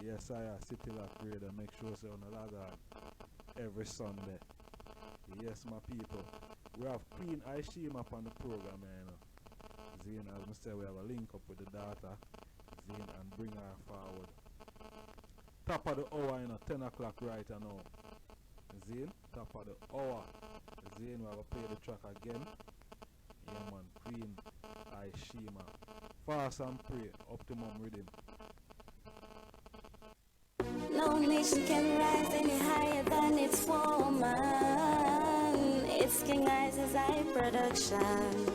Yes, I City Lock Radio. Make sure so on the log on every Sunday. Yes, my people. We have Queen Ishema up on the program, you know. Zane, as I say, we have a link up with the daughter, Zane, and bring her forward. Top of the hour, you know, 10 o'clock right now. Zane, top of the hour. Zane, we have to play the track again. Yeah, man, Queen Ishema. Fast and pray, optimum rhythm. No nation can rise any higher than its woman. It's King I's I production.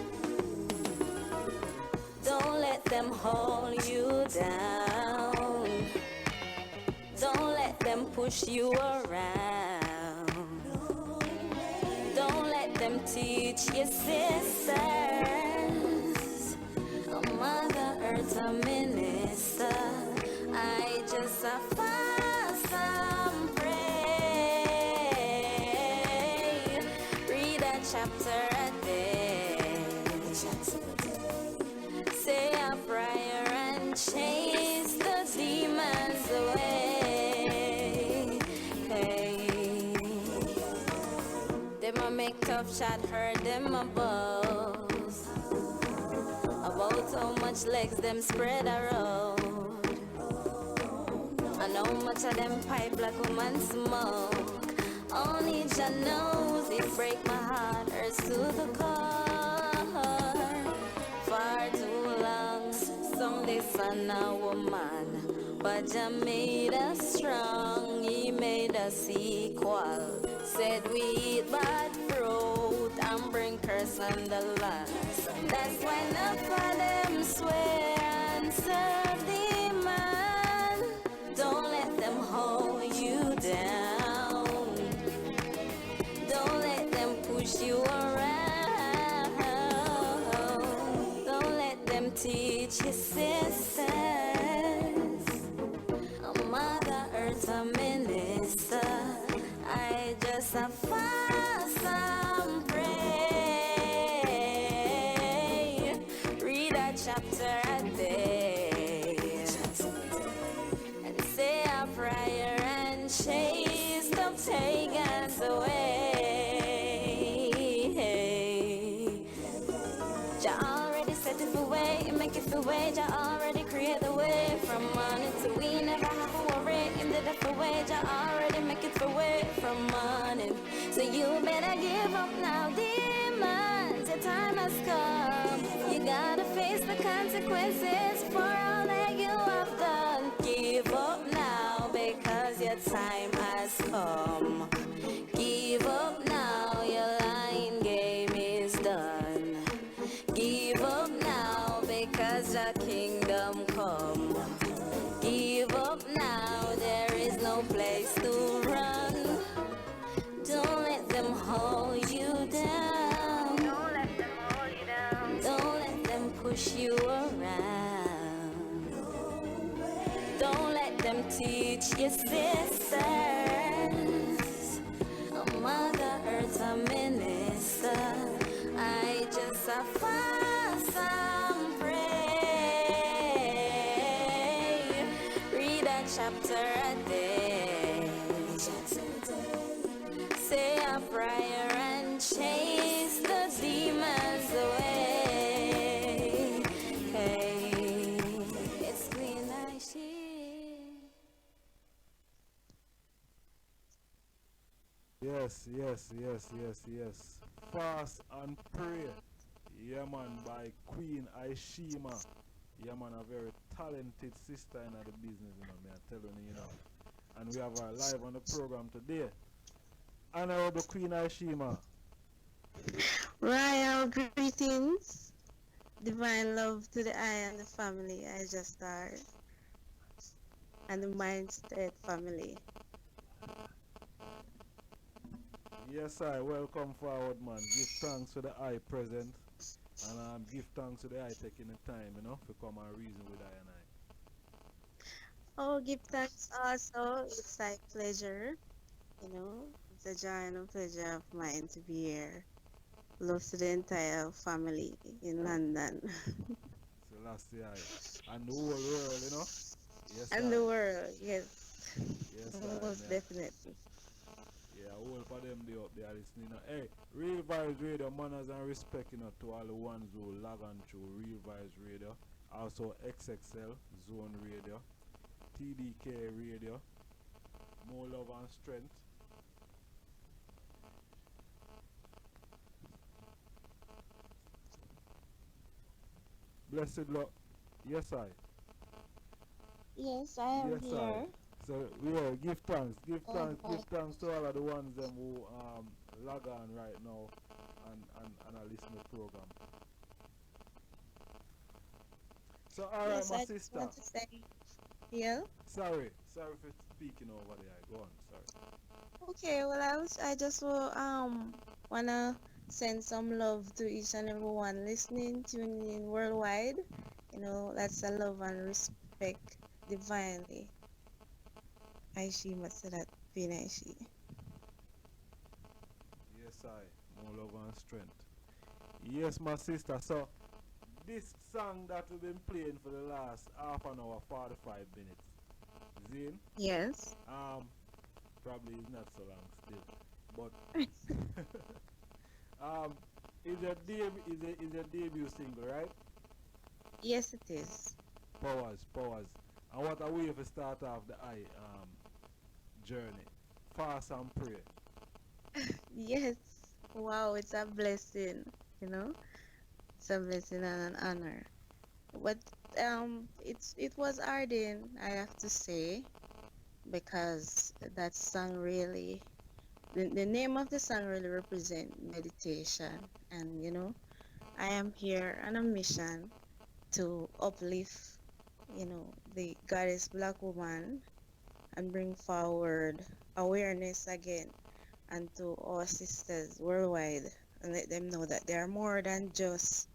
Don't let them hold you down. Don't let them push you around. Don't let them teach your sisters. A Mother Earth, a minister. I just fast and pray. Read a chapter a day. Say a prayer and chase the demons away. Hey. Them a make tough shot, heard them a boast about how much legs them spread around. And how much of them pipe black woman smoke. Only Jah knows it break my heart, hurts to the core. Far too long, some son a woman, but Jah made us strong, He made us equal. Said we eat bad fruit and bring curse on the land. That's why enough of them swear and serve the man. Don't let them hold you down. Don't let them push you around. Don't let them teach your sisters. A Mother Earth, a minister. I just fast and pray. Read a chapter a day. And say a prayer and chase the pagans away. Jah already set it for way, make it for way. Jah already create the way from morning to we never have to worry. Him did it for way, Jah already make it for way from morning. So you better give up now, demons. Your time has come. You gotta face the consequences for all that you have done. Give up now because your time has come. Give up now, your lying game is done. Give up now because your kingdom come. Give up now, there is no place to run. Don't let them hold you down. Don't let them hold you down. Don't let them push you around. Don't let them teach your sisters. A Mother Earth, a minister. I just fast and pray. Read a chapter a day. Say a prayer and chase the demons away. Hey, it's Queen Ishema. Yes. Fast and pray. Yeah, man, by Queen Ishema. Yeah, man, a very talented sister in the business, you know, me, I'm telling you, you know. And we have her live on the program today. Honorable Queen Ishema. Royal greetings, divine love to the I and the family, Ijahstars, and the Mind State family. Yes, I welcome forward, man. Give thanks to the I present, and give thanks to the I taking the time, you know, to come and reason with I and I. Oh, give thanks also. It's a pleasure, you know. It's a joy and a pleasure of mine to be here. Love to the entire family in London. So last year, and the whole world, you know. Yes, And I. the world, yes. Yes, I, Most man. definitely. Yeah, all for them they up there listening. Hey, Real Vibes Radio, manners and respect, to all the ones who log on to Real Vibes Radio. Also XXL, Zone Radio, TDK Radio, More Love and Strength. Blessed Love. Yes, I. Yes, I am Yes, I. here. So yeah, Oh, give thanks to all of the ones them who log on right now and are listening to the program. So alright, yes, my I just sister. want to say, yeah. Sorry for speaking over there. Go on, sorry. Okay, well, I just will, wanna send some love to each and everyone listening, tuning in worldwide. That's a love and respect divinely. Ishema said that being Ishi. Yes, I. More love and strength. Yes, my sister. So this song that we've been playing for the last half an hour, 45 minutes. Zin, Yes. probably is not so long still, but um, is your debut single, right? Yes, it is. Powers. And what a way to start off the I journey. Fast and pray. Yes. Wow, it's a blessing, you know. It's a blessing and an honor. But it was Arden, I have to say, because that song really, the name of the song really represent meditation, and I am here on a mission to uplift, the goddess black woman and bring forward awareness again and to our sisters worldwide and let them know that they are more than just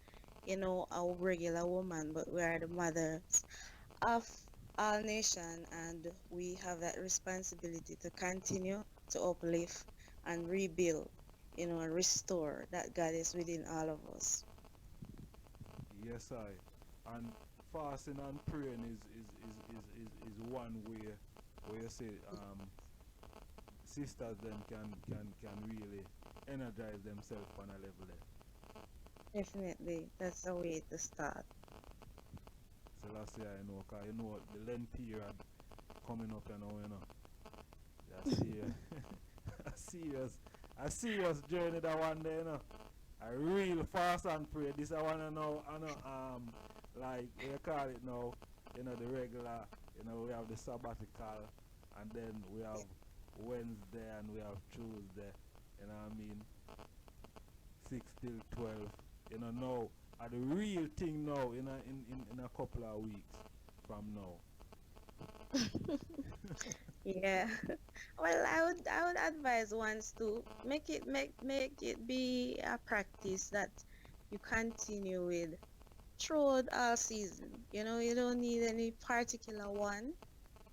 a regular woman, but we are the mothers of all nation, and we have that responsibility to continue to uplift and rebuild, and restore that God is within all of us. Yes, I. And fasting and praying is one way where you say sisters them can really energize themselves on a level there. Definitely, that's the way to start. So last year I know, cause the Lent period coming up, That's serious. a serious journey that one day, A real fast and pray. This I wanna know, like what you call it now, the regular, we have the sabbatical, and then we have Wednesday and we have Tuesday, you know what I mean? 6 till 12, now, are the real thing now in a couple of weeks from now. Yeah. Well, I would advise ones to make it be a practice that you continue with throughout all season. You don't need any particular one.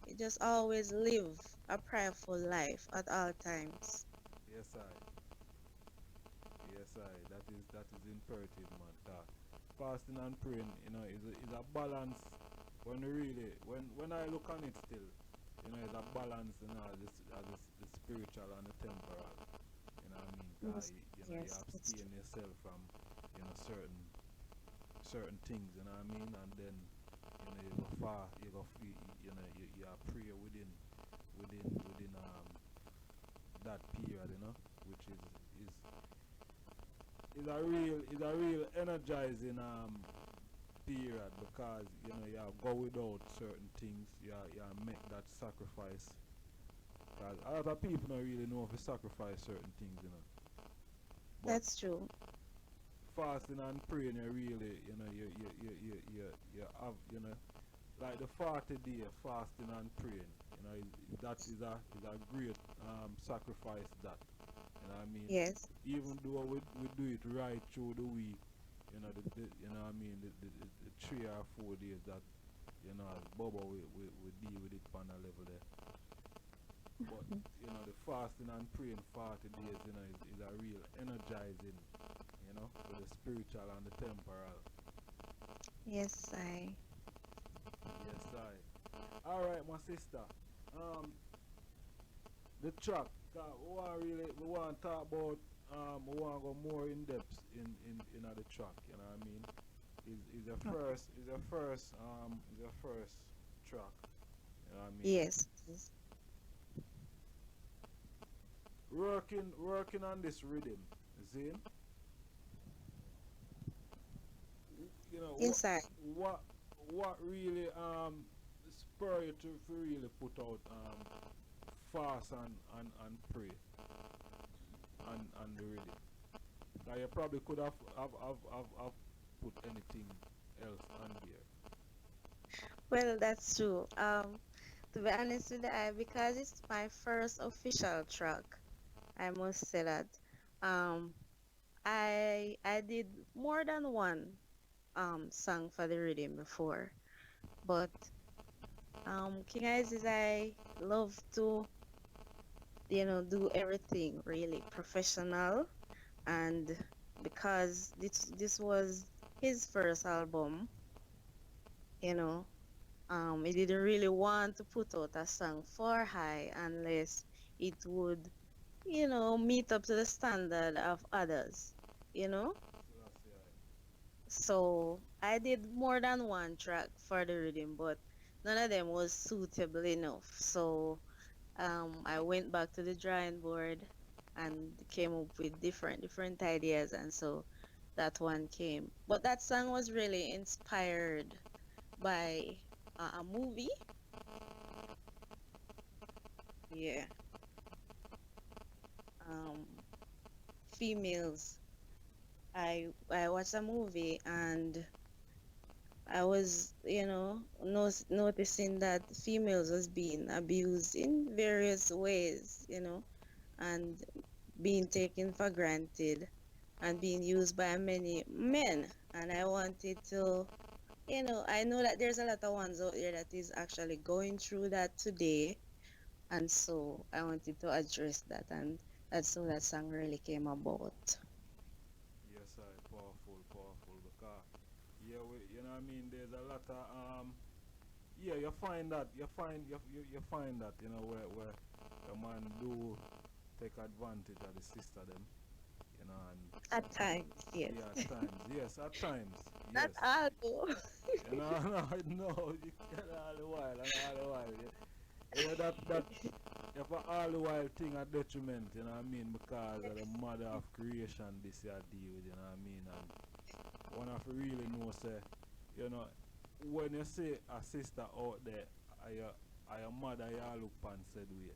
You just always live a prayerful life at all times. Yes, I. Yes, I. That is imperative, man. Fasting and praying, is a balance. When I look on it still, it's a balance, the spiritual and the temporal. You know what I mean? Yes, You yes, that's abstain true. yourself from, certain things. You know what I mean? And then, you go far. You are pray within that period. Which is a real energizing period, because you go without certain things, you make that sacrifice, because a lot of people don't really know if you sacrifice certain things. But That's true. fasting and praying, you really, you have, like the 40-day fasting and praying, that is a great sacrifice, that, you know what I mean? Yes. Even though we do it right through the week, you know what I mean, the 3 or 4 days that, as Bobo, we deal with it on a level there. But, the fasting and praying 40 days, is a real energizing, for the spiritual and the temporal. Yes, I. Yes, I. All right, my sister. Um, the track. We want to talk about. We want to go more in depth in the track. You know what I mean? Is the first. Is the first track. You know what I mean? Yes. Yes. Working on this rhythm. Zane. You know Inside. what what really spur you to really put out fast and pray and the rhythm. Like you probably could have put anything else on there. Well, that's true. To be honest with I, because it's my first official track, I must say that. Um, I did more than one song for the rhythm before, but King Eyes is I love to do everything really professional, and because this was his first album, you know, he didn't really want to put out a song for high unless it would meet up to the standard of others, you know. So that's yeah. So I did more than one track for the rhythm, but none of them was suitable enough. So I went back to the drawing board and came up with different ideas, and so that one came. But that song was really inspired by a movie. Yeah, um, females. I watched a movie and I was, noticing that females was being abused in various ways, and being taken for granted and being used by many men. And I wanted to, I know that there's a lot of ones out there that is actually going through that today. And so I wanted to address that. And that's how that song really came about. Yes, I powerful because yeah, you know what I mean. There's a lot of yeah, you find that where the man do take advantage of the sister them, and At times, yes. yeah, at times, yes, at times, Not yes, all, though. no, you can't all the while and all the while. That if all the while thing a detriment, you know what I mean, because of the mother of creation this year deal with, you know what I mean, and one of you really know say, when you see a sister out there, are your mother you look pan said way.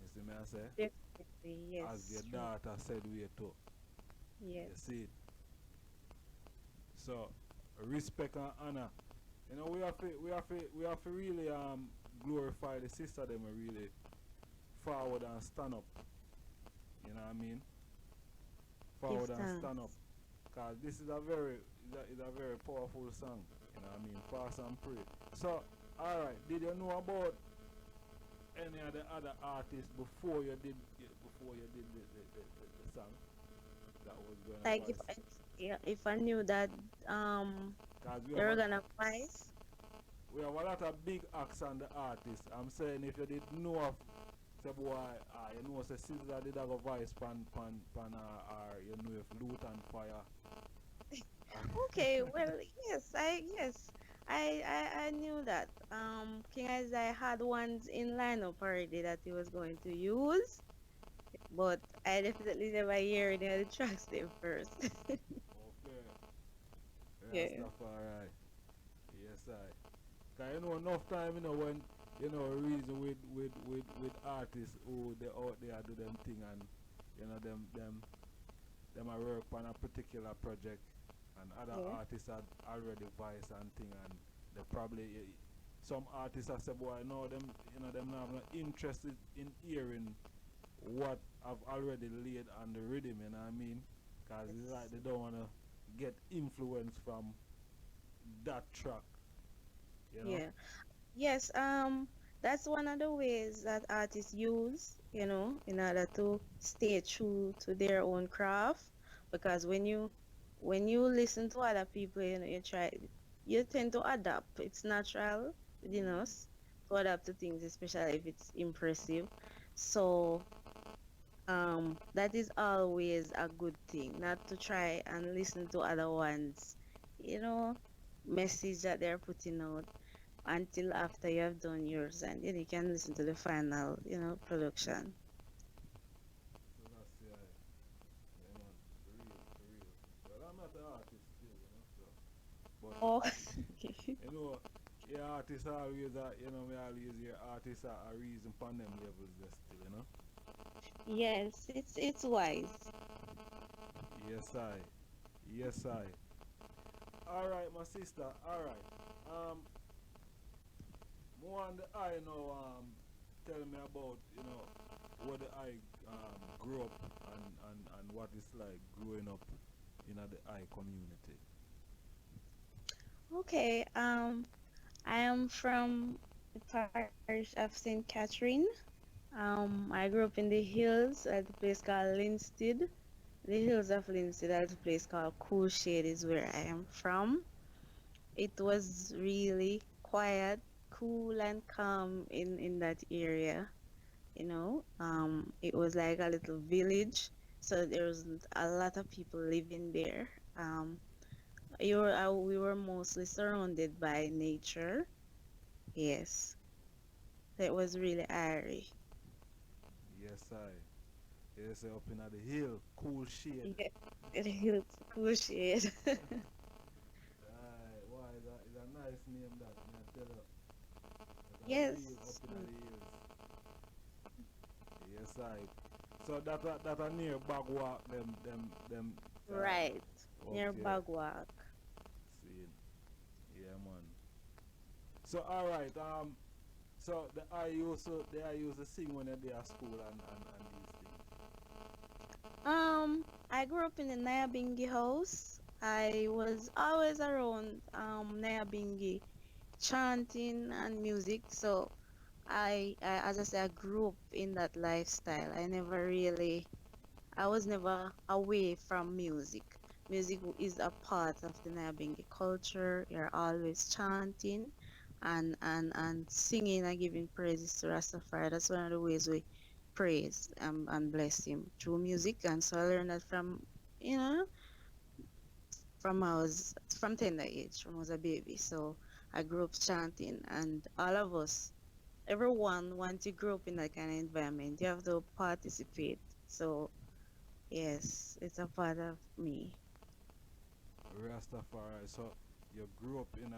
You see me I say? Definitely, As your yes, true. daughter said way too. You Yes, see it? So respect and honor. We have to really glorify the sister them and really forward and stand up. You know what I mean? give Forward and stand up. thanks. Cause this is a very powerful song. You know what I mean? Fast and pray. So alright, did you know about any of the other artists before you did the song that was going to Like if voice? I, yeah, if I knew that Cause they were gonna voice, we have a lot of big acts on the artists. I'm saying if you did know of say boy, you know say Caesar did have a voice pan or you know if Loot and Fire. okay, well, yes, I knew that. King Isaiah had ones in lineup already that he was going to use, but I definitely never hear any of the tracks them first. Okay. Yeah, Yeah. stuff alright. Yes I. Cause you know enough time when reason with artists who they out there do them thing and them a work on a particular project and other Yeah. artists had already voice and thing and they probably some artists have said boy no them not have no interest in hearing what I've already laid on the rhythm, you know what I mean? Because it's like they don't wanna get influence from that track, you know? Yeah. Yes, that's one of the ways that artists use, in order to stay true to their own craft. Because when you listen to other people, you tend to adapt. It's natural within us to adapt to things, especially if it's impressive. So that is always a good thing, not to try and listen to other ones, you know, message that they're putting out until after you have done yours, and then you can listen to the final, production. So that's yeah, man, for real, for real. Well, I'm not an artist still, so but Oh, you know, yeah, artists always are, me always hear artists are a reason for them levels there still. yes, it's wise. Yes, I. Yes, I. All right, my sister. All right. More on the I now. Tell me about where the I grew up and what it's like growing up in the I community. Okay, I am from the parish of St. Catherine. I grew up in the hills at a place called Linstead. The hills of Linstead, at a place called Cool Shade is where I am from. It was really quiet, cool and calm in that area. It was like a little village, so there was a lot of people living there. We were mostly surrounded by nature. Yes, it was really airy. Yes, I. Yes, up in the hill, cool shade. Yeah, it was cool shade. Aye, why is a nice name that me I tell you. That a real up Yes, in the hills. Yes, I. So that a near Bagwalk them side. right, near Okay. Bagwak. See. Yeah, man. So all right. So I used to sing when they are school and these things. I grew up in the Nyabingi house. I was always around Nyabingi chanting and music. So as I said, I grew up in that lifestyle. I was never away from music. Music is a part of the Nyabingi culture. You're always chanting and singing and giving praises to Rastafari. That's one of the ways we praise and bless him through music. And so I learned that you know, from tender age, when I was a baby. So I grew up chanting, and all of us, everyone, once you grow up in that kind of environment, you have to participate. So yes, it's a part of me. Rastafari. So you grew up in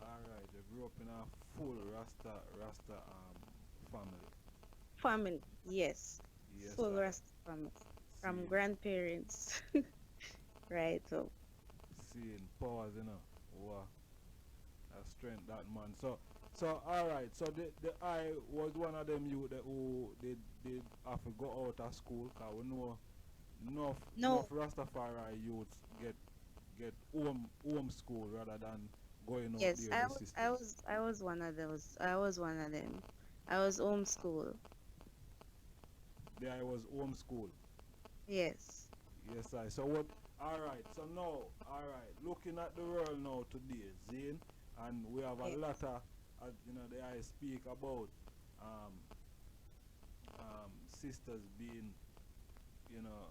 all right. You grew up in a full Rasta family. Family, yes, Yes, full I rest family, from see. grandparents, right? So Seeing pause, Wow, a strength that man. So all right. So the I was one of them you that who did have to go out of school. Cause we know enough no, Rastafari youths get home school rather than going out yes, there I the was, system. I was, I was one of those. I was one of them. I was homeschool. There I was home school. Yes, Yes, I. So what? All right. So now, all right. Looking at the world now today, Zane, and we have a yes, lot of, the I speak about um, sisters being, you know,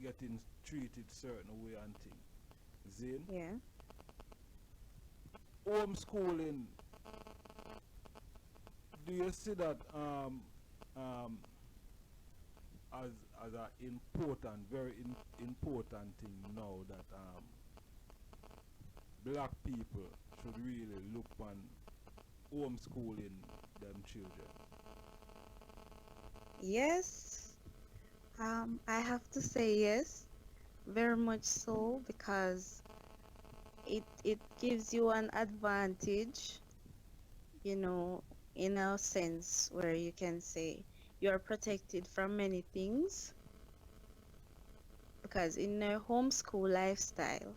getting treated certain way and thing. Zane, yeah. homeschooling. Do you see that um, as an important, very important thing now that black people should really look on homeschooling them children. Yes, I have to say yes, very much so, because it gives you an advantage, you know, in a sense where you can say you are protected from many things, because in a homeschool lifestyle,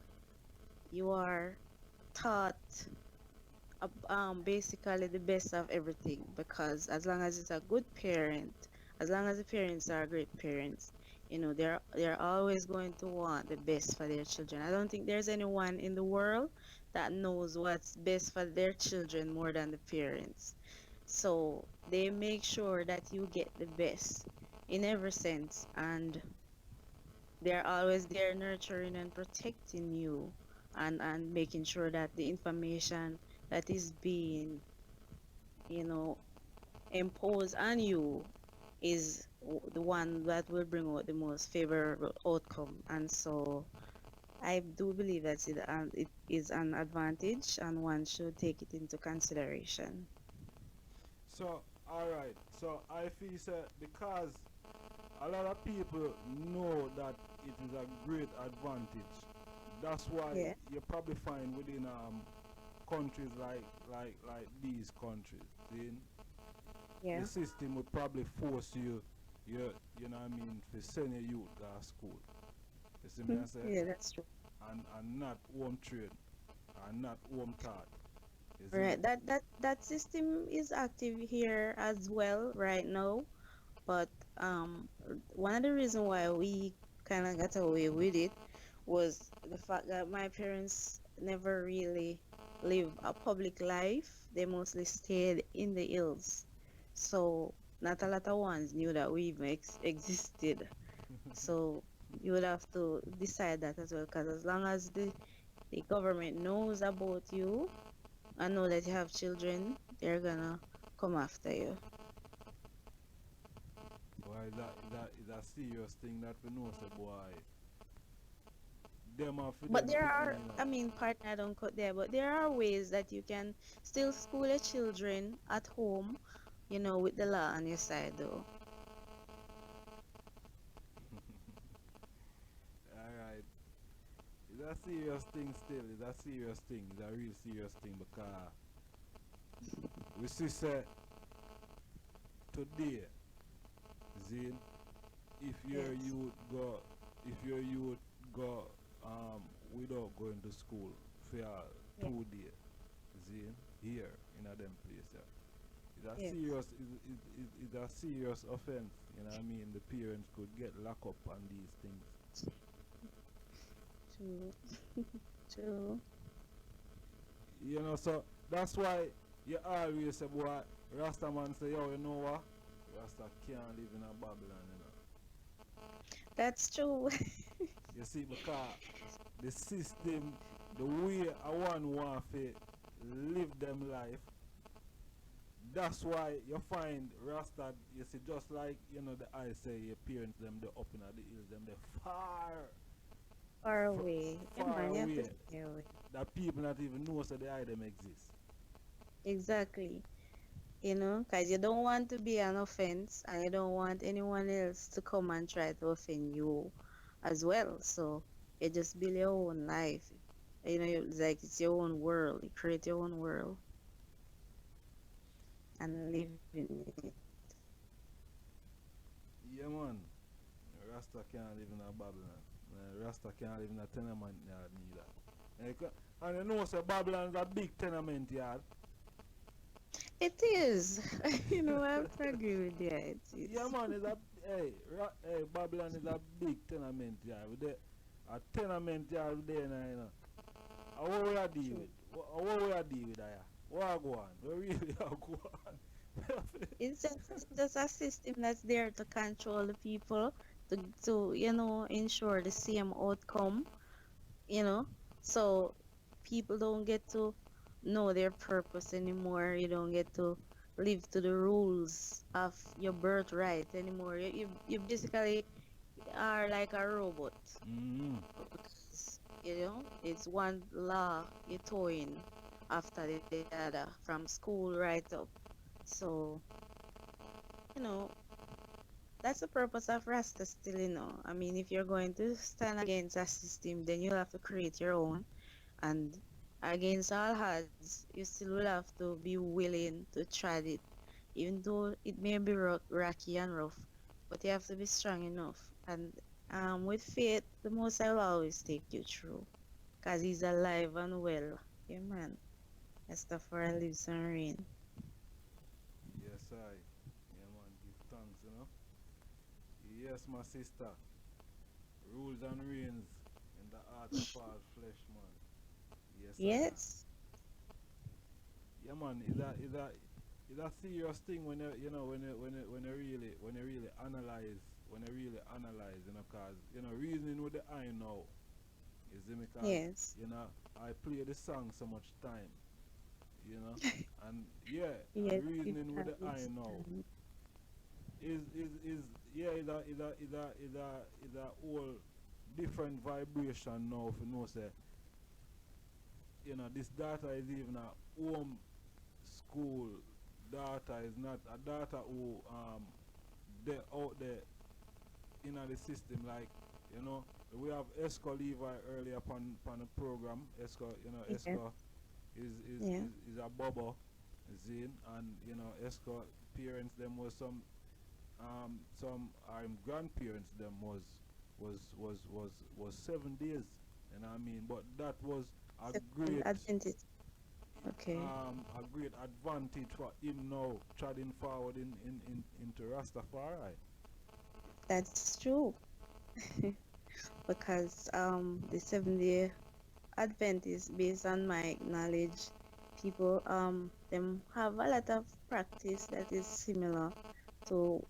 you are taught basically the best of everything, because as long as it's a good parent, as long as the parents are great parents, they're always going to want the best for their children. I don't think there's anyone in the world that knows what's best for their children more than the parents. So they make sure that you get the best in every sense, and they're always there nurturing and protecting you, and making sure that the information that is being, you know, imposed on you is the one that will bring out the most favorable outcome. And so I do believe that it is an advantage, and one should take it into consideration. So, alright. So, I feel because a lot of people know that it is a great advantage. That's why Yeah, you probably find within countries like these countries, see, yeah, the system would probably force you know what I mean, to send your youth to school. You see me I say? yeah, that's true. And not home trained and not home taught. You see? Right. That system is active here as well right now. But one of the reasons why we kind of got away with it was the fact that my parents never really lived a public life. They mostly stayed in the hills. So not a lot of ones knew that we even existed. So you would have to decide that as well, because as long as the government knows about you and know that you have children, they're gonna come after you. Boy, that is a serious thing that we know, say boy. Them for But them there picking are, in I mean, partner, I don't cut there, but there are ways that you can still school your children at home, with the law on your side, though. Alright. It's a serious thing still. It's a serious thing. It's a real serious thing because we see say today, Zin, if your Yes, youth go if your youth go without going to school for yeah, 2 days, Zin, here in a them place, yeah. It's a yes, serious it's a serious offense, you know what I mean? The parents could get locked up on these things. true, true. You know, so that's why you always say, boy, Rasta man say, yo, you know what? Rasta can't live in a Babylon, you know. That's true. You see, because the system, the way I want to live them life, that's why you find Rasta, you see, just like, the I say, your parents, them, they up in the hills, them, they Far f- away. Yeah, far man, you have to away, stay away. that people not even know so the I them exist. Exactly. Because you don't want to be an offense, and you don't want anyone else to come and try to offend you as well. So you just build your own life. It's like it's your own world. You create your own world and live in it. Yeah, man. Rasta can't live in a Babylon. Rasta can't live in a tenement yard neither. And you know, say Babylon is a big tenement yard. It is. I have to agree with you. It Yeah, is. man, hey, Babylon is a big tenement yard. With a tenement yard there now, you know. And what we are deal True. with? What we are deal with there? What I go on? We really are go on. It's just a system that's there to control the people, to ensure the same outcome, you know. So people don't get to know their purpose anymore. You don't get to live to the rules of your birthright anymore. You basically are like a robot, Mm-hmm. because it's one law you're towing after the other from school right up. So you know that's the purpose of Rasta still. I mean, if you're going to stand against a system, then you'll have to create your own. And against all odds, you still will have to be willing to try it, even though it may be rocky and rough. But you have to be strong enough. And with faith, the Most I will always take you through, because He's alive and well. Yeah, man. Rastafari lives and reign. Yes, I. Yeah, man, give thanks, you know. Yes, my sister. Rules and reigns in the heart of all flesh, man. Yes, I am. Yes. Yeah, man. Is a serious thing when you know when you really analyze, you know, cause you know reasoning with the eye now is it because Yes. you know I play the song so much time, you know, and yeah, and Yes, it reasoning with the eye has. now is yeah is a whole different vibration now. If you know say you know this data is even a home school data is not a data who they out there in the system like you know we have Esco Levi earlier upon the program. Esco, you know, Yeah. Esco Yeah. is a bubble zine, and you know Esco parents them was some grandparents them was 7 days, and I mean, but that was a Second great Adventist. Okay. a great advantage for him now treading forward into Rastafari. That's true. Because the 7 day Advent is based on my knowledge. People them have a lot of practice that is similar to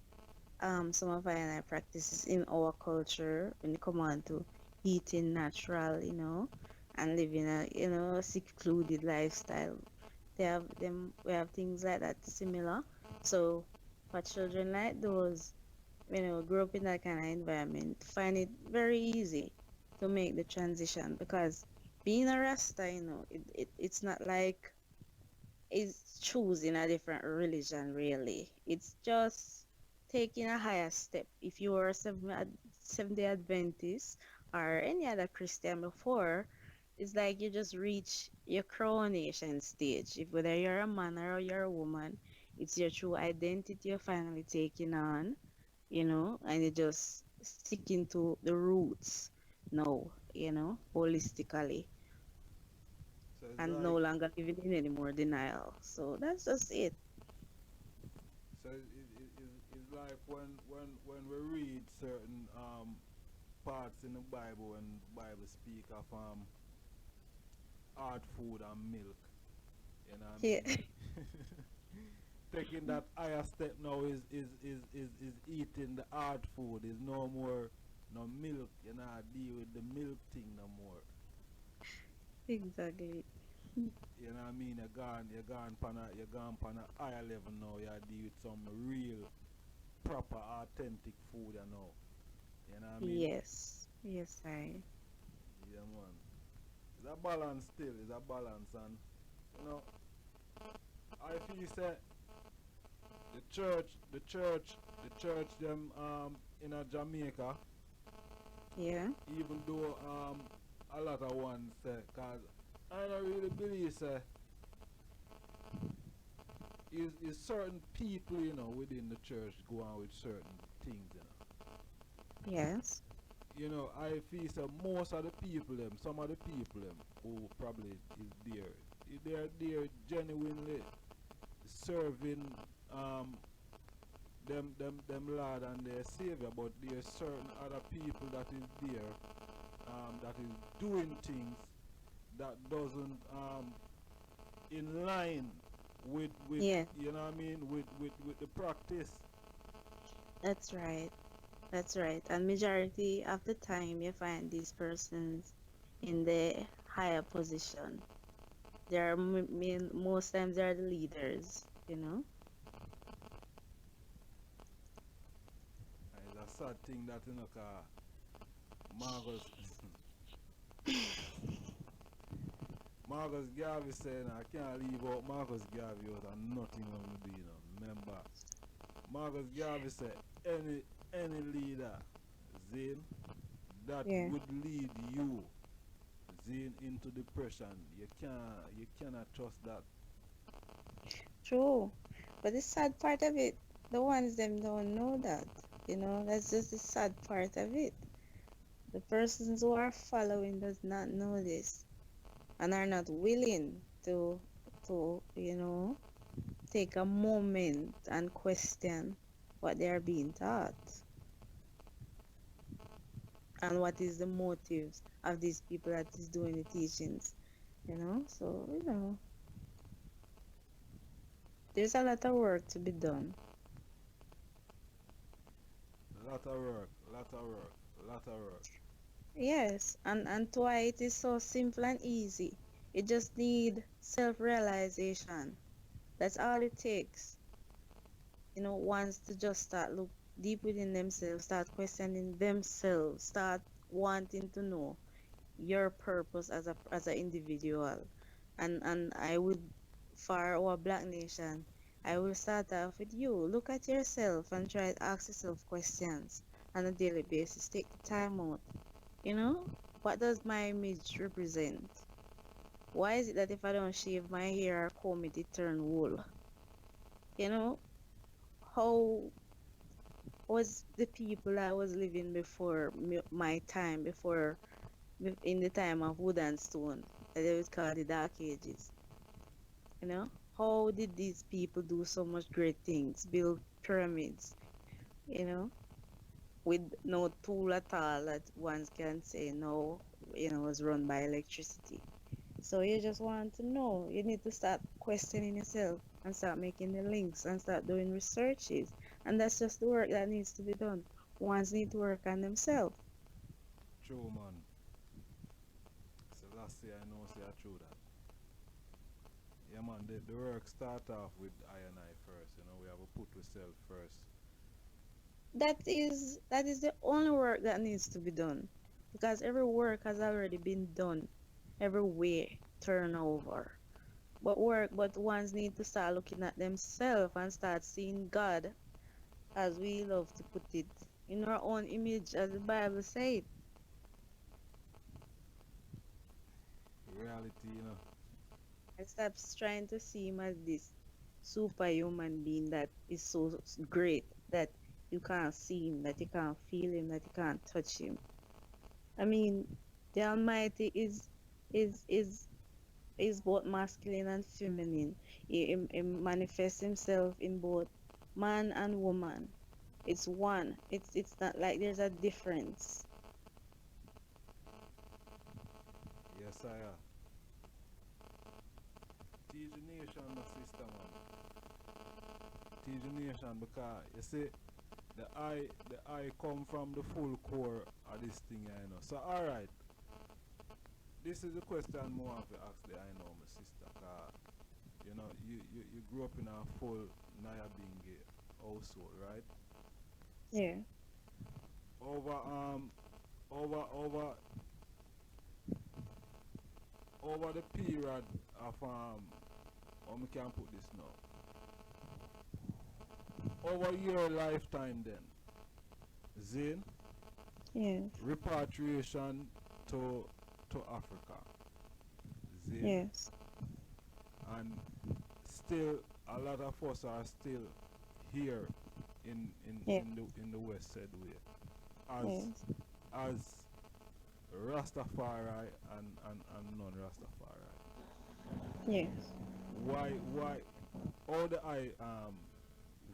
some of our practices in our culture when it come on to eating natural, and living a secluded lifestyle. They have them we have things like that similar. So for children like those, grow up in that kind of environment, find it very easy to make the transition because being a Rasta, it's not like it's choosing a different religion really. It's just taking a higher step. If you were a Seventh-day Adventist or any other Christian before, it's like you just reach your coronation stage. If whether you're a man or you're a woman, it's your true identity you're finally taking on, and you're just sticking to the roots now, holistically, So it's and no like longer living in any more denial. So that's just it. it's like when we read certain parts in the Bible when the Bible speak of hard food and milk, you know what I Yeah, mean? Taking that higher step now is eating the hard food. Is no more no milk, you know, deal with the milk thing no more. exactly. You know what I mean? You're gone pan a higher level now. You deal with some real, proper, authentic food, you know. You know what I mean? Yes, yes, I. Yeah, man. It's a balance still. It's a balance, and you know, I feel say the church, them in a Jamaica, Yeah, even though a lot of ones say, cause I don't really believe say is certain people, you know, within the church go on with certain things, you know. yes, You know, I feel so most of the people them, some of the people them who probably is there, they're there genuinely serving um them Lord and their Savior, but there's certain other people that is there that is doing things that doesn't in line with yeah, you know what I mean with the practice. that's right. That's right. And majority of the time, you find these persons in the higher position. They're most times they're the leaders, And it's a sad thing that you know, 'cause Marcus Marcus Garvey saying I can't leave out Marcus Garvey out and nothing when we do, you know. Remember, Marcus Garvey said any leader, Zane, that Yeah, would lead you, Zane, into depression. You cannot trust that. true. But the sad part of it, the ones them don't know that. That's just the sad part of it. The persons who are following does not know this and are not willing to take a moment and question what they are being taught and what is the motives of these people that is doing the teachings. So, there's a lot of work to be done. Lot of work, lot of work, lot of work. Yes, and why it is so simple and easy. It just need self-realization. That's all it takes. Once to just start look deep within themselves, start questioning themselves, start wanting to know your purpose as an individual. And I would, for our Black nation, I will start off with you. Look at yourself and try to ask yourself questions on a daily basis. Take the time out. You know, what does my image represent? Why is it that if I don't shave my hair or comb it, it turn wool? You know, how was the people I was living before my time, in the time of wood and stone, that they would call the Dark Ages? You know, how did these people do so much great things, build pyramids, you know, with no tool at all that one can say no, was run by electricity. So you just want to know. You need to start questioning yourself and start making the links and start doing researches. And that's just the work that needs to be done. Ones need to work on themselves. True man. So last year I know say I true that. Yeah man, the work start off with I and I first, we have to put ourselves first. That is the only work that needs to be done. Because every work has already been done. Every way turnover. But ones need to start looking at themselves and start seeing God, as we love to put it, in our own image, as the Bible says. Reality. And stop trying to see him as this superhuman being that is so great that you can't see him, that you can't feel him, that you can't touch him. I mean, the Almighty is both masculine and feminine. He manifests himself in both man and woman. It's one. It's not like there's a difference. Yes I am. Teach the nation the sister man. Teach the nation because you see the I come from the full core of this thing. So alright, this is the question more have to ask the I know my sister, cause you grew up in a full Nyabingi household, right? Yeah. Over over over over the period of how we can put this now. Over your lifetime then, Zane, Yes. repatriation to Africa, Zane, Yes. and still a lot of us are still here Yeah. in the West said way as Yes. as Rastafari and non Rastafari. Yes. Why how do I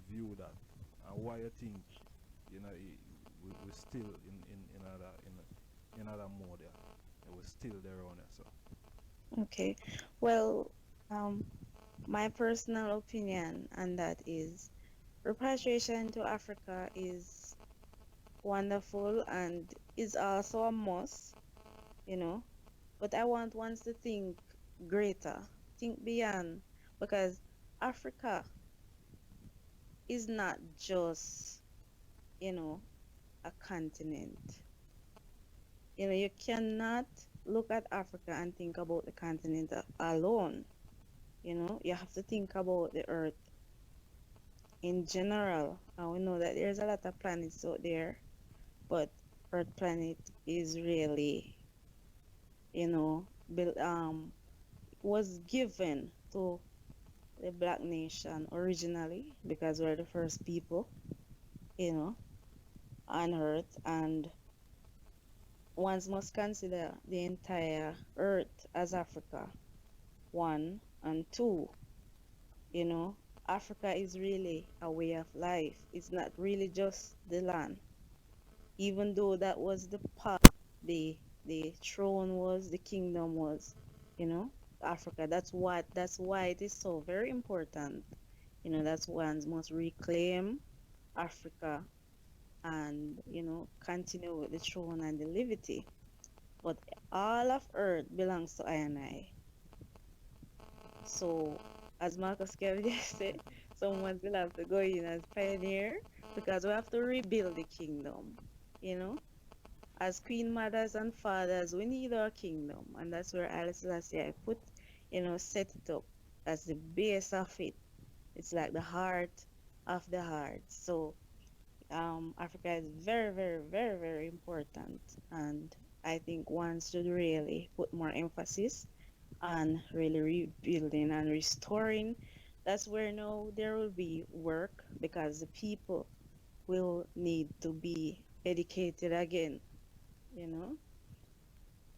view that, and why you think we still in other mode there, we're still there on it, so Okay. Well, um, my personal opinion on that is repatriation to Africa is wonderful and is also a must, you know. But I want ones to think greater, think beyond, because Africa is not just, you know, a continent. You cannot look at Africa and think about the continent alone. You have to think about the earth in general. And we know that there's a lot of planets out there, but Earth planet is really, built, was given to the Black nation originally because we're the first people, you know, on Earth, and one must consider the entire Earth as Africa, one, and two, you know, Africa is really a way of life. It's not really just the land, even though that was the part the throne was, the kingdom was, you know. Africa. That's why it is so very important. That's ones must reclaim Africa and, continue with the throne and the liberty. But all of earth belongs to I and I. So, as Marcus Garvey said, someone will have to go in as pioneer because we have to rebuild the kingdom. You know, as queen mothers and fathers, we need our kingdom, and that's where Alice Selassie put, set it up as the base of it. It's like the heart of the heart. So, Africa is very, very, very, very important, and I think one should really put more emphasis on really rebuilding and restoring. That's where now there will be work because the people will need to be educated again, you know,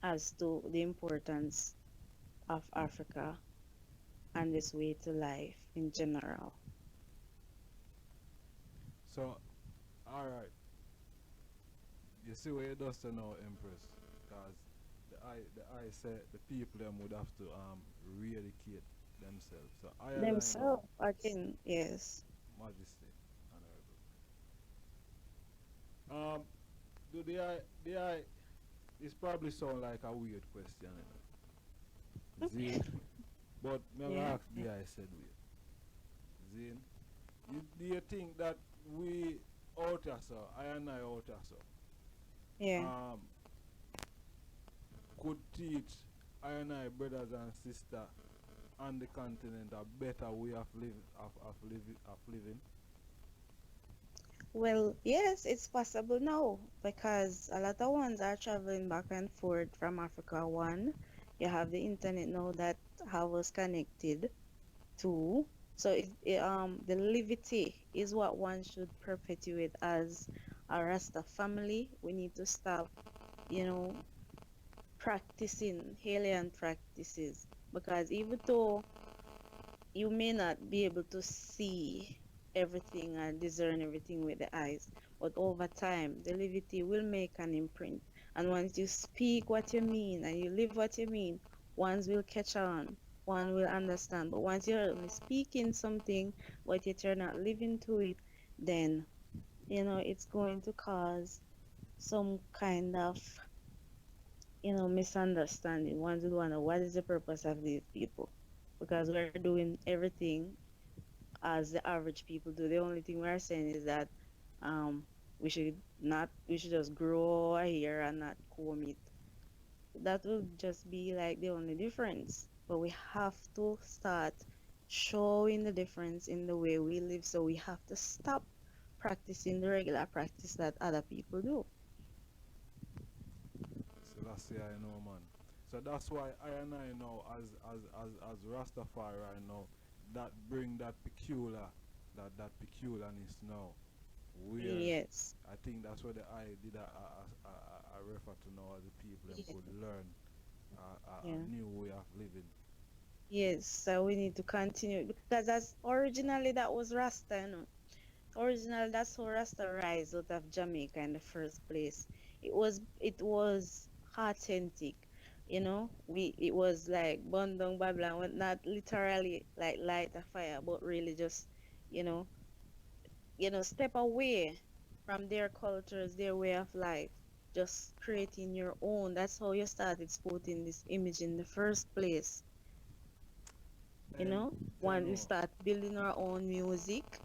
as to the importance of Africa and this way to life in general. So, alright. You see what you does to now, Empress? Because the I said the people them would have to re-educate themselves. So I align now, Themselves again, yes. Majesty, Honorable. Do the I this probably sound like a weird question, Zin, but me Yeah, ask the I said weird. Zin, do you think that we out here, so I and I out here, so yeah. um could teach I and I brothers and sisters on the continent a better way of living? Well, yes, it's possible now because a lot of ones are traveling back and forth from Africa. One, you have the internet now that have us connected. Two, so the liberty is what one should perpetuate as a Rasta family. We need to stop, you know, practicing alien practices because even though you may not be able to see everything and discern everything with the eyes, but over time, the levity will make an imprint. And once you speak what you mean and you live what you mean, ones will catch on, one will understand. But once you're only speaking something, but yet you're not living to it, then, it's going to cause some kind of, misunderstanding. Ones will wonder what is the purpose of these people? Because we're doing everything as the average people do. The only thing we're saying is that um, we should just grow our hair and not comb it. That will just be like the only difference. But we have to start showing the difference in the way we live. So we have to stop practicing the regular practice that other people do. So that's the I know, man. So that's why I and I know as Rastafari right now that bring that that peculiarness now. Where Yes. I think that's what the I did I refer to now as the people them Yeah. could learn Yeah. a new way of living. Yes. So we need to continue because originally that was Rasta, Original, that's how Rasta rise out of Jamaica in the first place. It was authentic, it was like Bondong Babylon, not literally like light a fire, but really just, you know, step away from their cultures, their way of life, just creating your own. That's how you started spouting this image in the first place. And you When we know, start building our own music,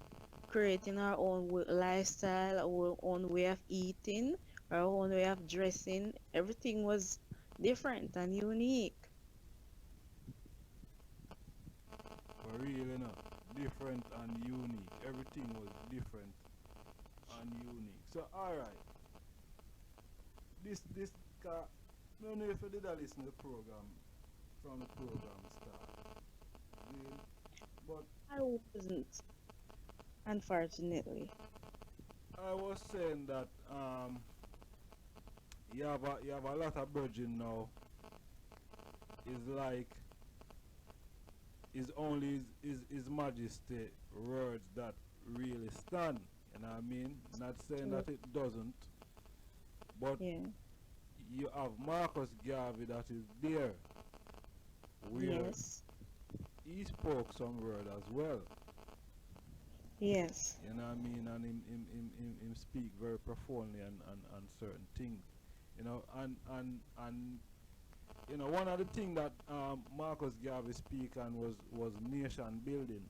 creating our own lifestyle, our own way of eating, our own way of dressing. Everything was different and unique. for real, different and unique. Everything was different and unique. So alright, this car. I don't know if you did a listen to the program from the program start. Yeah. But I wasn't, unfortunately. I was saying that you have a lot of virgin now. Is like is only his majesty words that really stand. You know what I mean? Not saying Yeah. that it doesn't, but Yeah. you have Marcus Garvey that is there where Yes. he spoke some word as well. Yes. You know what I mean? And him speak very profoundly and certain things. You know, and you know, one of the things that Marcus Garvey speak on was nation building.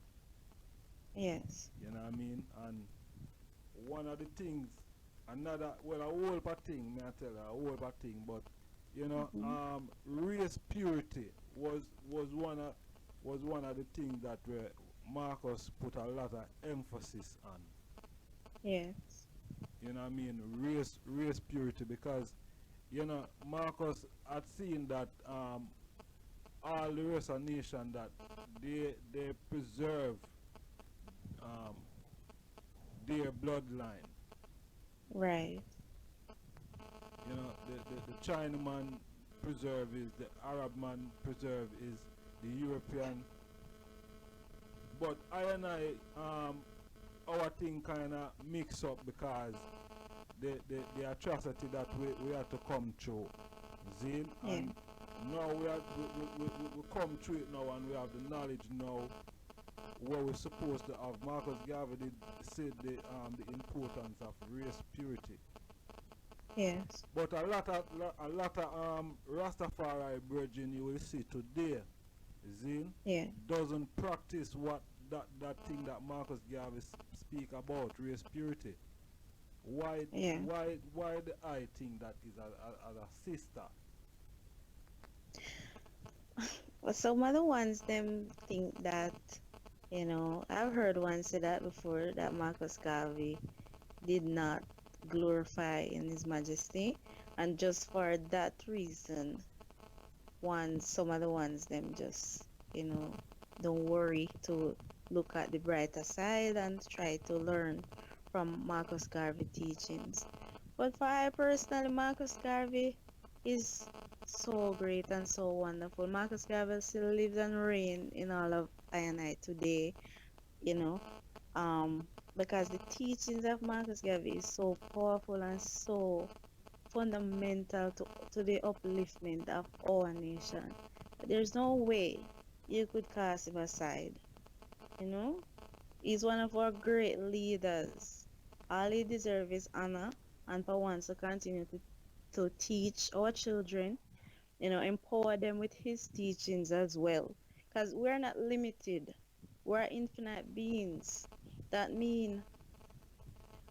Yes. You know what I mean? And one of the things, another, well, a whole lot of thing, may I tell you, a whole lot of thing, but you know, Mm-hmm. race purity was one of the things that Marcus put a lot of emphasis on. Yes. You know what I mean? Race purity, because you know Marcus had seen that all the rest of nation that they preserve um, their bloodline. Right. You know, the Chinaman preserve is, the Arab man preserve is, the European. But I and our thing kind of mix up because the atrocity that we had to come through, Zine, Yeah. and now we come through it now, and we have the knowledge now where we're supposed to have. Marcus Garvey did say the importance of race purity. Yes. But a lot of Rastafari brethren you will see today, Zin, Yeah. doesn't practice what that thing that Marcus Garvey speak about, race purity. Yeah. Why the I think that is as a sister? Well, some other ones them think that, I've heard one say that before, that Marcus Garvey did not glorify in His Majesty, and just for that reason, some other ones them just, you know, don't worry to look at the brighter side and try to learn from Marcus Garvey teachings. But for I personally, Marcus Garvey is so great and so wonderful. Marcus Garvey still lives and reigns in all of I and I today, you know, because the teachings of Marcus Garvey is so powerful and so fundamental to the upliftment of our nation. There's no way you could cast him aside, you know? He's one of our great leaders. All he deserves is honor, and for once to continue to teach our children, empower them with his teachings as well. Because we're not limited, we're infinite beings. That means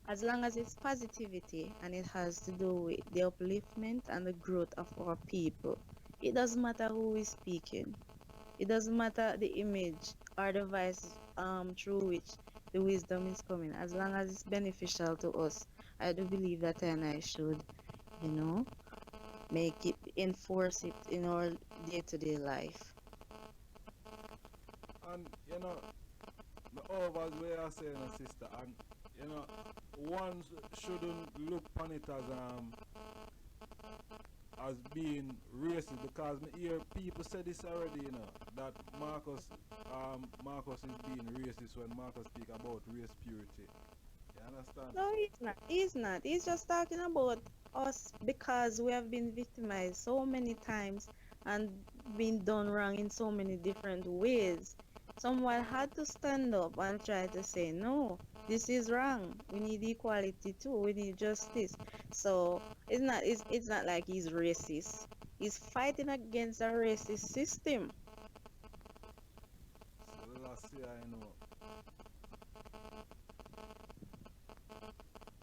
as long as it's positivity and it has to do with the upliftment and the growth of our people, it doesn't matter who is speaking. It doesn't matter the image or the device through which the wisdom is coming. As long as it's beneficial to us, I do believe that I should, you know, enforce it in our day-to-day life. And you know, all of us we are saying, sister, and you know, one shouldn't look upon it as being racist, because me hear people say this already, you know, that Marcus is being racist when Marcus speak about race purity. You understand? No, he's not. He's not. He's just talking about us because we have been victimized so many times and been done wrong in so many different ways. Someone had to stand up and try to say, no, this is wrong. We need equality too. We need justice. So it's not like he's racist. He's fighting against a racist system. So let's see, I know.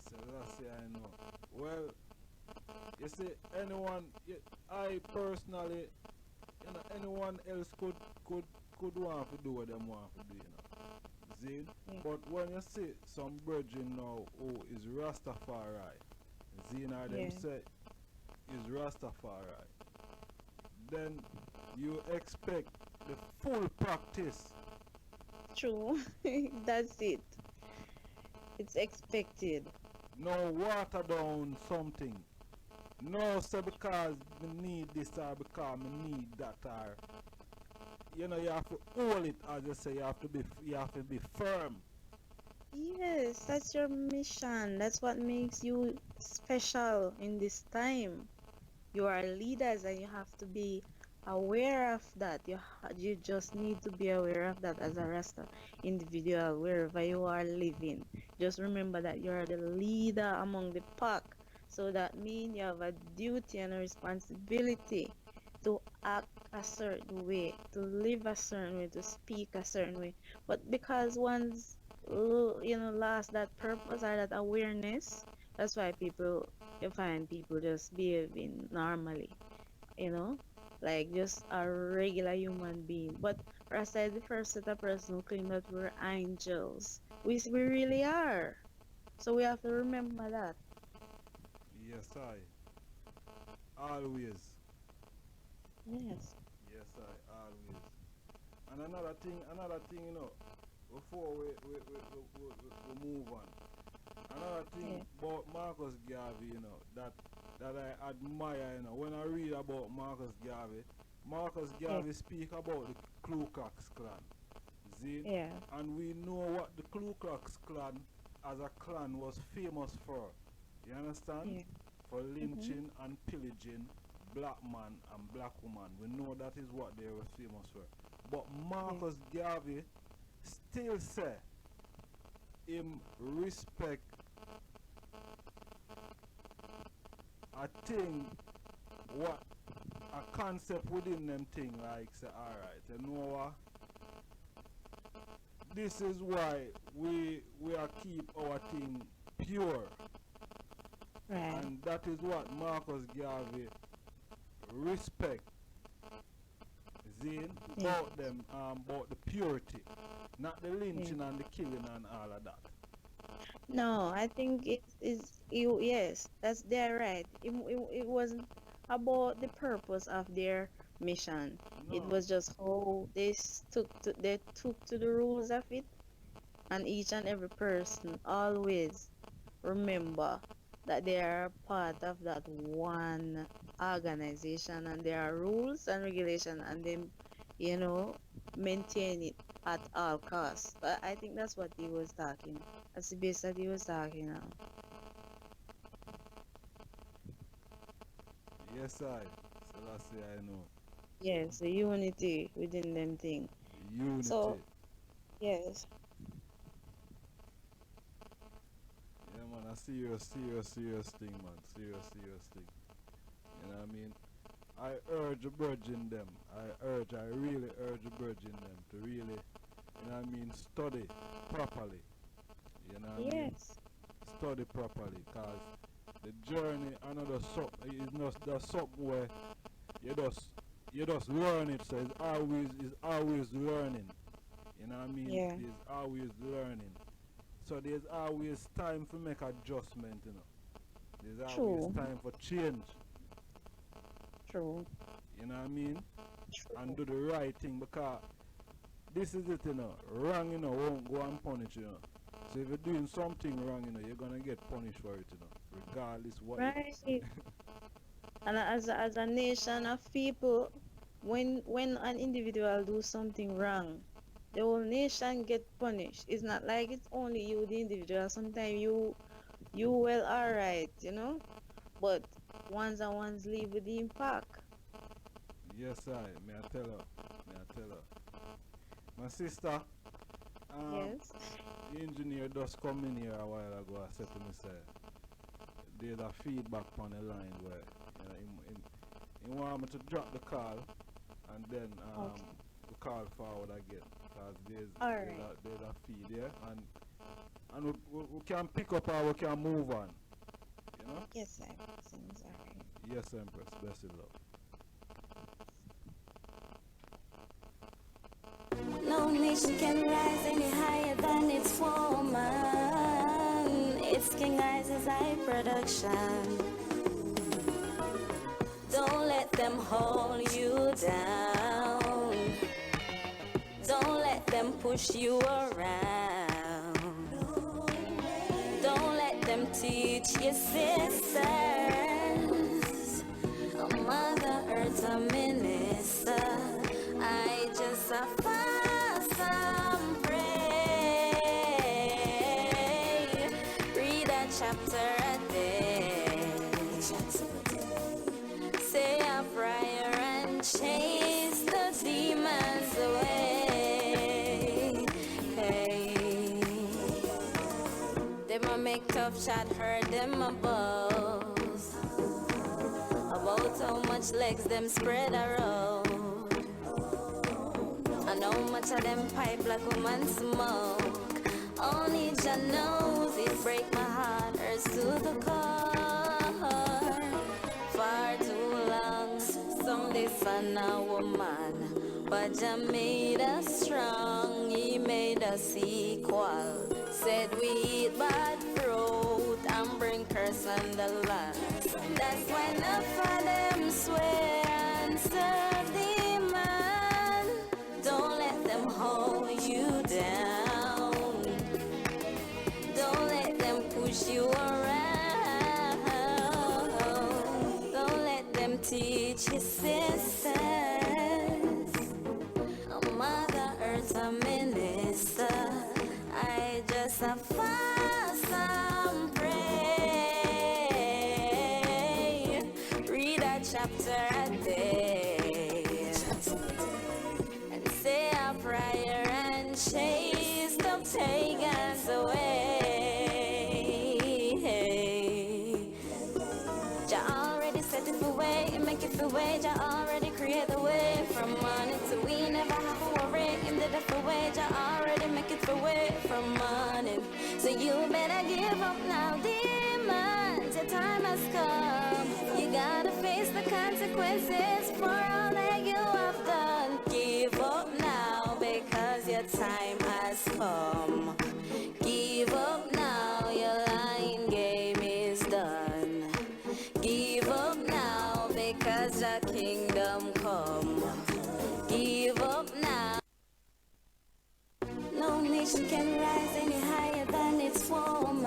So let's see, I know. Well, you see, I personally, you know, anyone else could want to do what them want to do, you know. Zin? Yeah. But when you see some virgin now who is Rastafari, Zin or them Yeah. say is Rastafari, then you expect the full practice. True. That's it. It's expected. No water down something. No say because me need this or because me need that, or you know, you have to hold it, as you say, you have to be firm. Yes, that's your mission. That's what makes you special in this time. You are leaders and you have to be aware of that. You just need to be aware of that as a Rasta individual wherever you are living. Just remember that you are the leader among the pack. So that means you have a duty and a responsibility to act a certain way, to live a certain way, to speak a certain way. But because one's lost that purpose or that awareness, that's why you find people just behaving normally, you know, like just a regular human being. But Rasta is the first set of person who claim that we're angels. We really are. So we have to remember that. Yes, I. Always. Yes. Yes, I. Always. And another thing, you know, before we move on. Another thing Yeah. about Marcus Garvey, you know, that I admire, you know, when I read about Marcus Yeah. Garvey speak about the Ku Klux Klan. See? Yeah. And we know what the Ku Klux Klan as a clan was famous for. You understand? Yeah. For Mm-hmm. lynching and pillaging black man and black woman. We know that is what they were famous for. But Yeah. Marcus Garvey still say him respect a thing, what a concept within them thing, like say, alright, you know what? This is why we are keep our thing pure. Right. And that is what Marcus Garvey respect Zane Yeah. about them, about the purity. Not the lynching and the killing and all of that. No, I think it is you. Yes, they're right. It wasn't about the purpose of their mission. It No. was just how they took to the rules of it, and each and every person always remember that they are part of that one organization, and there are rules and regulation, and then you know maintain it at all costs. But I think that's what he was talking. That's the base that he was talking on. Yes, I. So that's it, I know. Yes, the unity within them thing. Unity. So yes, Yeah, man, a serious thing, man. Serious thing. You know what I mean? I urge the virgin them. I really urge the virgin them to really, you know what I mean, study properly. You know what I mean? yes, Study properly, cause the journey another something is not just something where you just learn it. So it's always learning. You know what I mean? yeah, It's always learning. So there's always time for make adjustment. You know, there's always true, time for change. true, You know what I mean? And true. do the right thing, because this is it, you know. Wrong, you know, won't go and punish you, know. So if you're doing something wrong, you know, you're gonna get punished for it, you know, regardless what it Right. is. And as a nation of people, when an individual do something wrong, the whole nation get punished. It's not like it's only you, the individual. Sometimes you well alright, you know, but ones and ones leave with the impact. Yes, may I tell her, may I tell her. My sister, Yes. the engineer just come in here a while ago and said to me, say, there's a feedback on the line where, you know, he want me to drop the call and then Okay. we call forward again. Because Alright. there's a feed there, and we can pick up or we can move on. You know? Yes, I seems alright. Yes, Empress, best of luck. No nation can rise any higher than its woman. It's King I's high production. Don't let them hold you down. Don't let them push you around. Don't let them teach your sisters. A Mother Earth, a minister. I just a fast and pray. Read a chapter a day. Say a prayer and change. Them a make tough shot hurt them a buzz about how much legs them spread around. And how much of them pipe black woman smoke. Only Jah knows it break my heart, hurts to the core. Far too long, some listen a woman, but Jah made us strong, He made us equal. Said we eat bad fruit and bring curse on the land. That's why enough of them swear and serve the man. Don't let them hold you down. Don't let them push you around. Don't let them teach your sisters. A mother earth a minister. I just a fast and pray. Read a chapter a day. And say a prayer and chase the pagans away. Jah already set it for way, make it for way. Jah already create the way. From morning to we never have to worry. In the different way, Jah already make it for way. From morning, so you better give up now, demons. Your time has come. You gotta face the consequences for all that you have done. Give up now because your time has come. Give up now, your lying game is done. Give up now because the kingdom come. Give up now. No nation can rise any higher than its woman.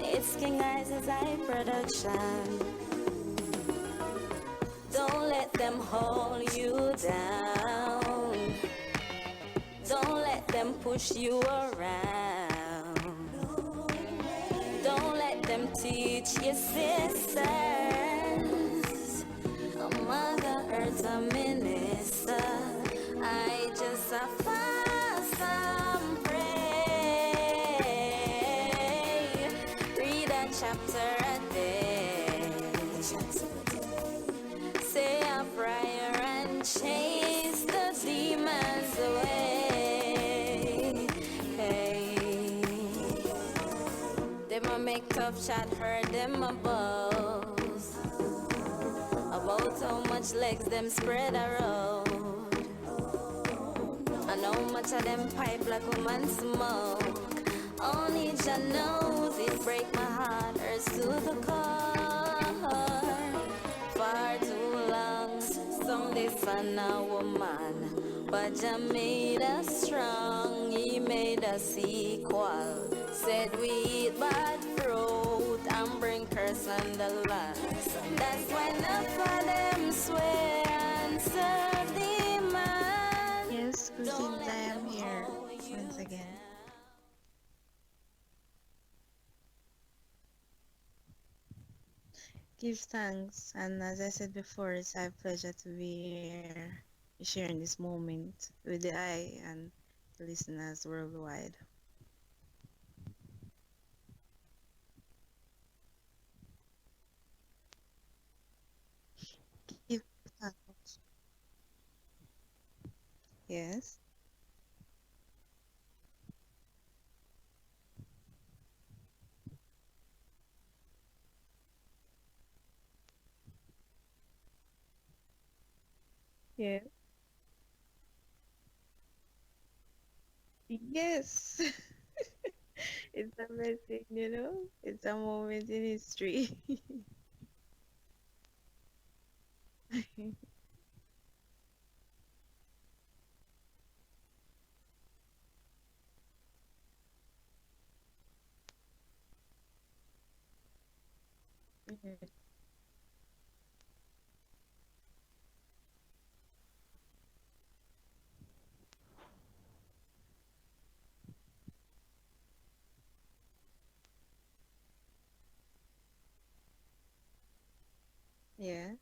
Its king rises high production. Don't let them hold you down. Don't let them push you around. Don't let them teach your sisters. A mother earth a minister. I just a fast and pray. Read a chapter a day. Say a prayer and chase the demons away. Hey. Them a make tough shot hurt them a buzz about how much legs them spread around. And how much of them pipe black woman smoke. Only Jah knows it break my heart, hurts to the core. Far too long, some listen a woman, but Jah made us strong, He made us equal. Said we eat bad fruit and bring curse on the land. That's why enough of them swear and serve the man. Yes, greetings, I am here once again. Give thanks, and as I said before, it's our pleasure to be here sharing this moment with the I and the listeners worldwide. Give thanks. Yes. Yeah. Yes. It's a blessing, you know. It's a moment in history. Mhm. Yeah.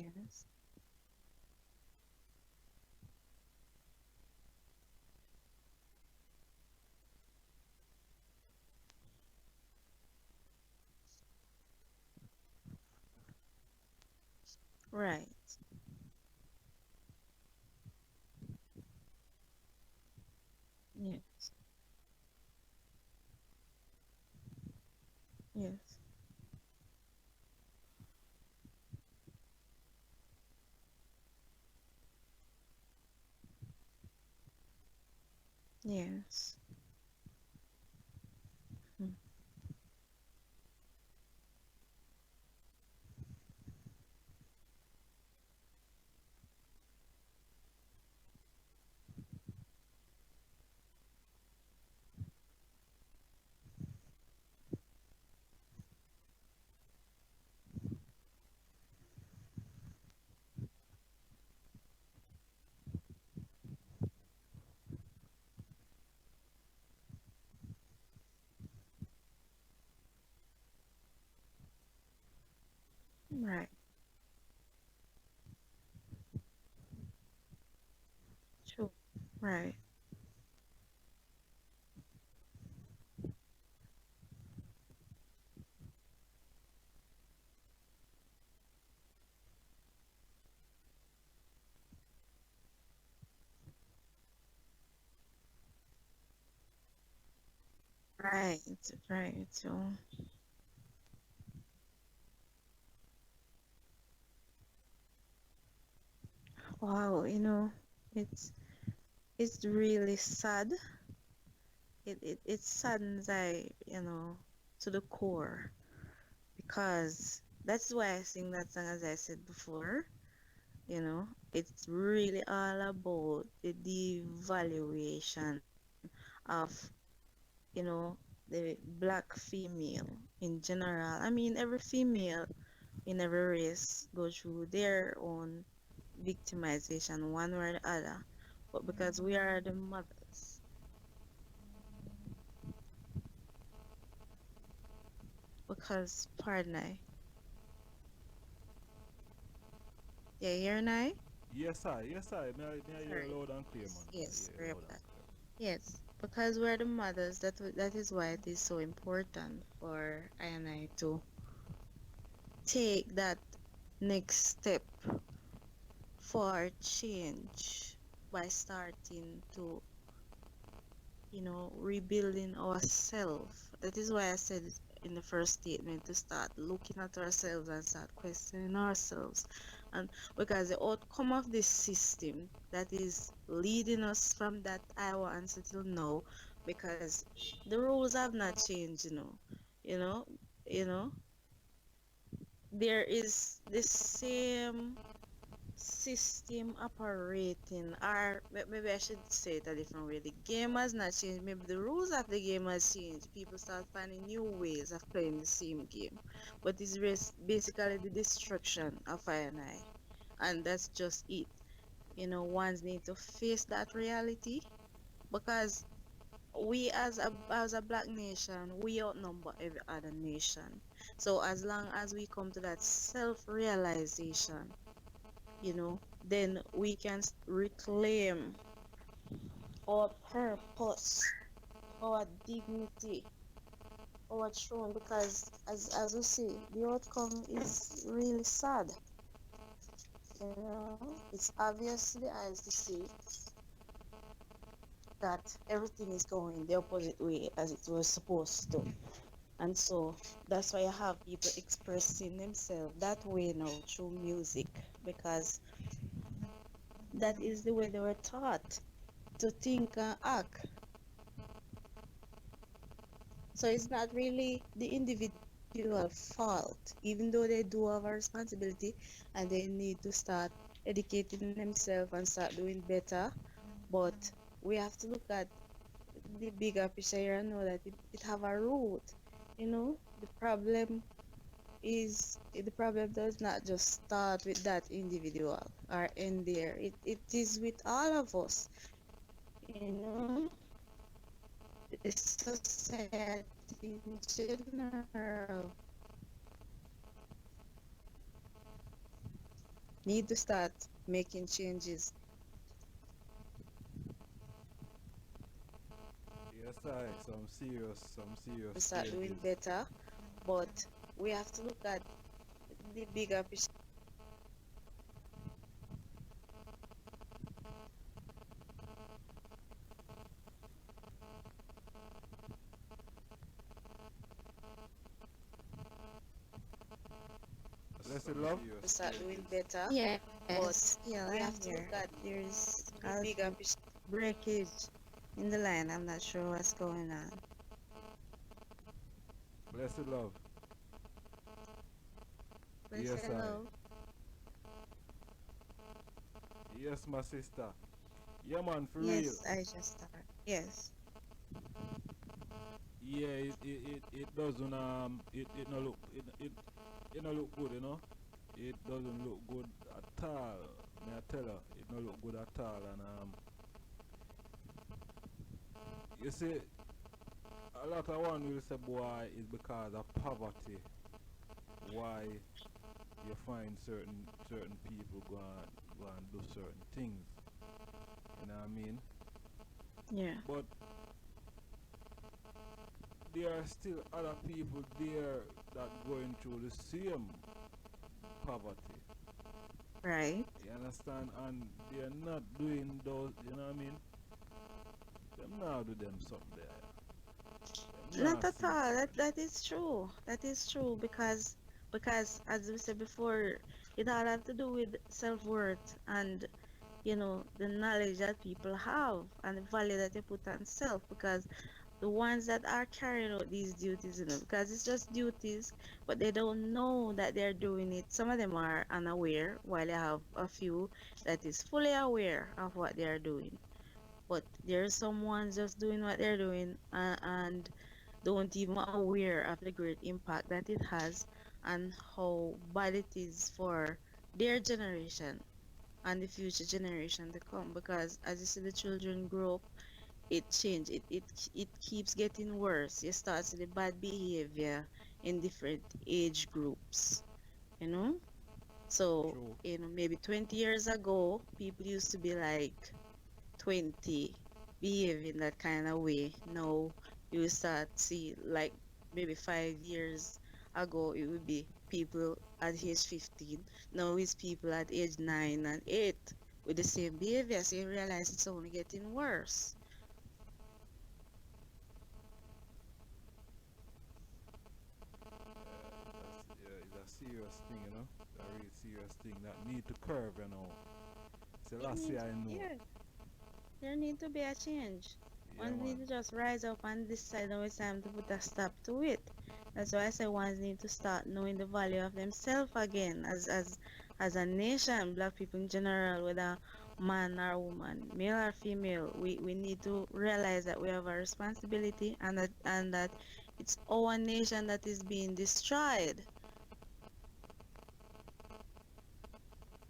Yes. Right. Yes. Yes. Yes. Mm. Right. True. Right. Right. Right. So, wow, it's really sad. It saddens to the core because that's why I sing that song as I said before. It's really all about the devaluation of, you know, the black female in general. I mean, every female in every race go through their own victimization, one way or the other. But because we are the mothers, because, pardon I, yeah, here I, Yes, I. May I hear sorry, loud and clear, yes, man. May I yes, hear sorry loud about and that. clear. Yes, because we're the mothers, that is why it is so important for I and I to take that next step for change by starting to, rebuilding ourselves. That is why I said it in the first statement to start looking at ourselves and start questioning ourselves. And because the outcome of this system that is leading us from that Iowa answer till now, because the rules have not changed, you know, you know, there is the same system operating, or maybe I should say it a different way. The game has not changed. Maybe the rules of the game has changed. People start finding new ways of playing the same game, but it's basically the destruction of I and I, and that's just it. Ones need to face that reality because we as a black nation, we outnumber every other nation. So as long as we come to that self-realization, then we can reclaim our purpose, our dignity, our throne. Because, as we see, the outcome is really sad. It's obvious to the eyes to see that everything is going the opposite way as it was supposed to. And so that's why I have people expressing themselves that way now through music, because that is the way they were taught to think and act. So it's not really the individual fault, even though they do have a responsibility and they need to start educating themselves and start doing better. But we have to look at the bigger picture here and know that it have a root. The problem does not just start with that individual or end there. It is with all of us, you know, the society in general. need to start making changes. Yes, I some serious To start doing changes. better, but we have to look at the bigger picture. Blessed love. To start doing better, Yes, but yeah, we I'm have to here. look at There's the a bigger picture. breakage in the line. I'm not sure what's going on. Blessed love. Blessed Yes, I. love. Yes, my sister. Yeah, man, for real. Yes, I just start. Yes. Yeah, it doesn't it no look it no look good, you know. It doesn't look good at all. May I tell her, it no look good at all. And you see, a lot of one will say, boy, it's because of poverty. Why you find certain people go and do certain things. You know what I mean? Yeah. But there are still other people there that going through the same poverty. Right. You understand? And they're not doing those, you know what I mean? Them now do them something there. Them Not not at see all. something. That is true. That is true because as we said before, it all have to do with self-worth and the knowledge that people have and the value that they put on self because the ones that are carrying out these duties, because it's just duties, but they don't know that they're doing it. Some of them are unaware, while you have a few that is fully aware of what they are doing. But there's some ones just doing what they're doing and don't even aware of the great impact that it has and how bad it is for their generation and the future generation to come. Because as you see, the children grow up, it change. It keeps getting worse. You start see the bad behavior in different age groups. You know. So True. maybe 20 years ago, people used to be like 20 behaving that kind of way. Now you start see like maybe 5 years ago it would be people at age 15. Now it's people at age 9 and 8 with the same behavior. So you realize it's only getting worse. It's a serious thing, you know. It's a really serious thing that need to curve, you know. It Selassie, needs, I know. yeah, there need to be a change. Yeah, One man. need to just rise up and decide when it's time to put a stop to it. That's why I say ones need to start knowing the value of themselves again as a nation, black people in general, whether man or woman, male or female, we need to realize that we have a responsibility and that it's our nation that is being destroyed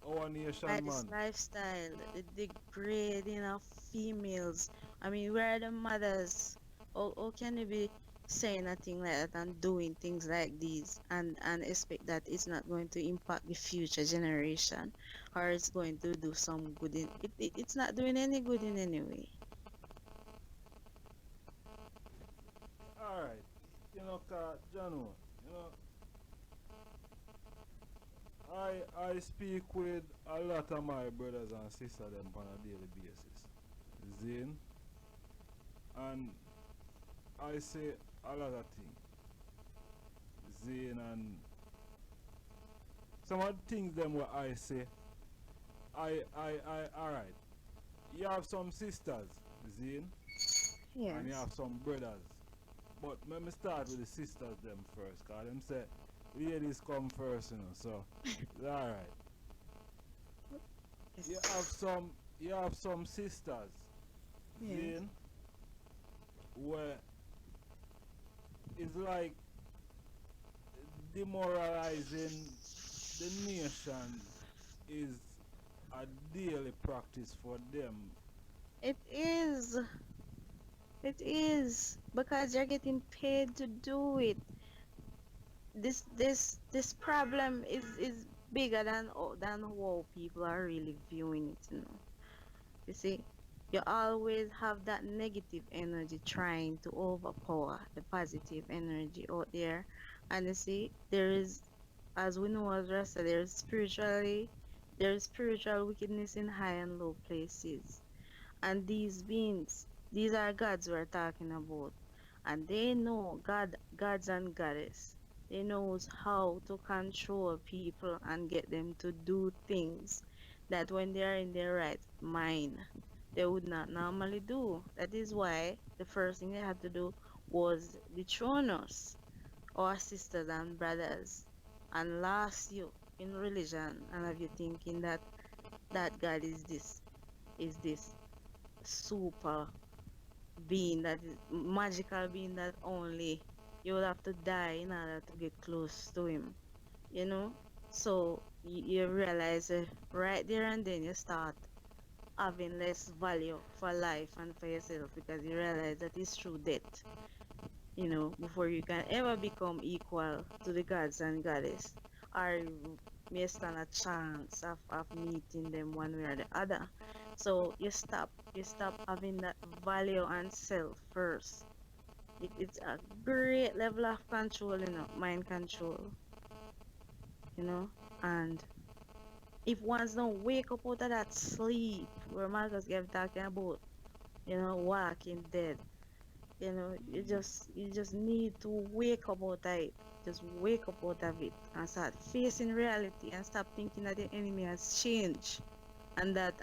Our by nation, this man. lifestyle, the degrading of females. I mean, where are the mothers? How can you be saying a thing like that and doing things like these and expect that it's not going to impact the future generation or it's going to do some good it's not doing any good in any way. Alright. You know, Jano, you know, I speak with a lot of my brothers and sisters them on a daily basis. Zane, and I say a lot of things. Zane, and some of the things them what I say, alright. You have some sisters, Zane, and you Yes. have some brothers. But let me start with the sisters them first, cause them say ladies come first, you know. So, alright. You Yes. have some, you have some sisters, Yes. Zane, where it's like demoralizing the nation is a daily practice for them. It is. It is because you're getting paid to do it. This problem is bigger than how people are really viewing it. You see, you always have that negative energy trying to overpower the positive energy out there. And you see, there is, as we know, as Rasta, there is spiritual wickedness in high and low places. And these beings, these are gods we're talking about. And they know gods and goddess. They knows how to control people and get them to do things that when they are in their right mind, they would not normally do. That is why the first thing they had to do was dethrone us, our sisters and brothers, and last you in religion and have you thinking that God is this super being, that is magical being, that only you will have to die in order to get close to him, you know. So you realize, right there and then you start having less value for life and for yourself, because you realize that it's through death, before you can ever become equal to the gods and goddess, or you may stand a chance of meeting them one way or the other. So you stop having that value and self first. It's a great level of control, mind control, you know. And if one's don't wake up out of that sleep where Marcus kept talking about, walking dead, you just need to wake up out of it. Just wake up out of it and start facing reality and stop thinking that the enemy has changed, and that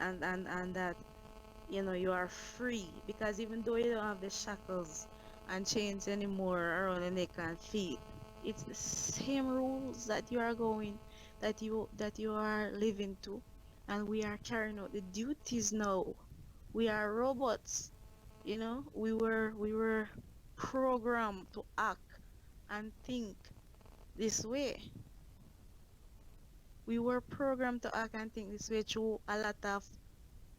you are free, because even though you don't have the shackles and chains anymore around the neck and feet, it's the same rules that you are going, that you are living to, and we are carrying out the duties now. We are robots. We were programmed to act and think this way. We were programmed to act and think this way through a lot of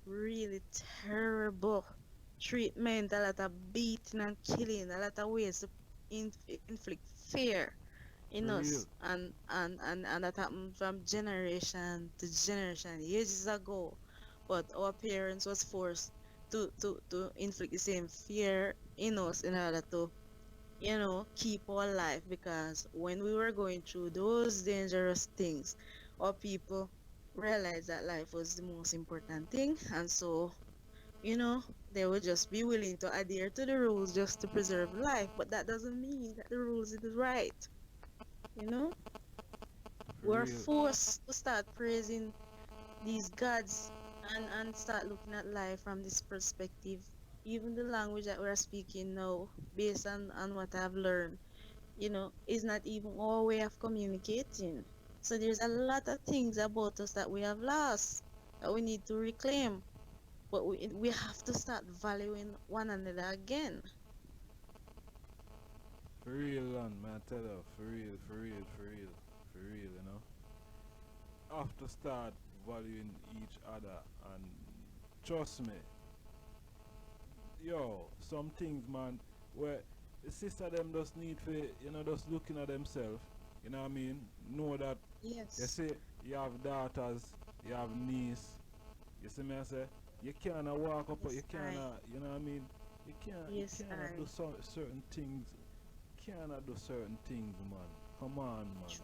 really terrible treatment, a lot of beating and killing, a lot of ways to inflict fear in For real. us, and that happened from generation to generation ages ago. But our parents was forced to inflict the same fear in us in order to keep our life, because when we were going through those dangerous things, our people realized that life was the most important thing, and so you know they would just be willing to adhere to the rules just to preserve life. But that doesn't mean that the rules is right. you know For we're real. forced to start praising these gods, and start looking at life from this perspective. Even the language that we're speaking now, based on what I've learned, is not even our way of communicating. So there's a lot of things about us that we have lost, that we need to reclaim. But we have to start valuing one another again. For real, man, I tell you, for real, for real, for real, for real. Have to start valuing each other, and trust me, yo, some things, man, where the sister them just need for, just looking at themselves, you know what I mean? Know that, you Yes. see, you have daughters, you have niece, you see me, I say, you can't walk up, you Yes, can't, I. you know what I mean? You Yes, cannot do I. certain things, cannot do certain things, man. Come on, man.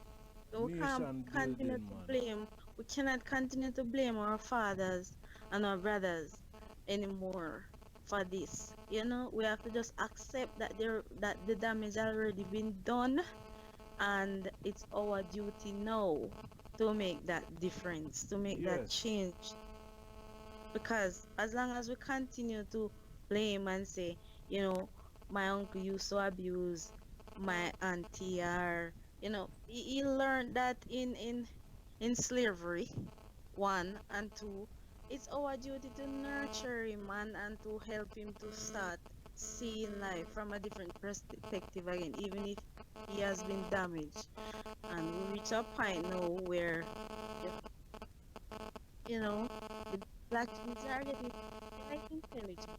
We can't Nation continue building, to man. blame. We cannot continue to blame our fathers and our brothers anymore for this. We have to just accept that the damage already been done, and it's our duty now to make that difference, to make that Yes, change. Because as long as we continue to blame and say, you know, my uncle used to abuse my auntie, or he learned that in slavery, one, and two, it's our duty to nurture him, and to help him to start seeing life from a different perspective again, even if he has been damaged. And we reach a point now where the you know the black kids are getting quite intelligent.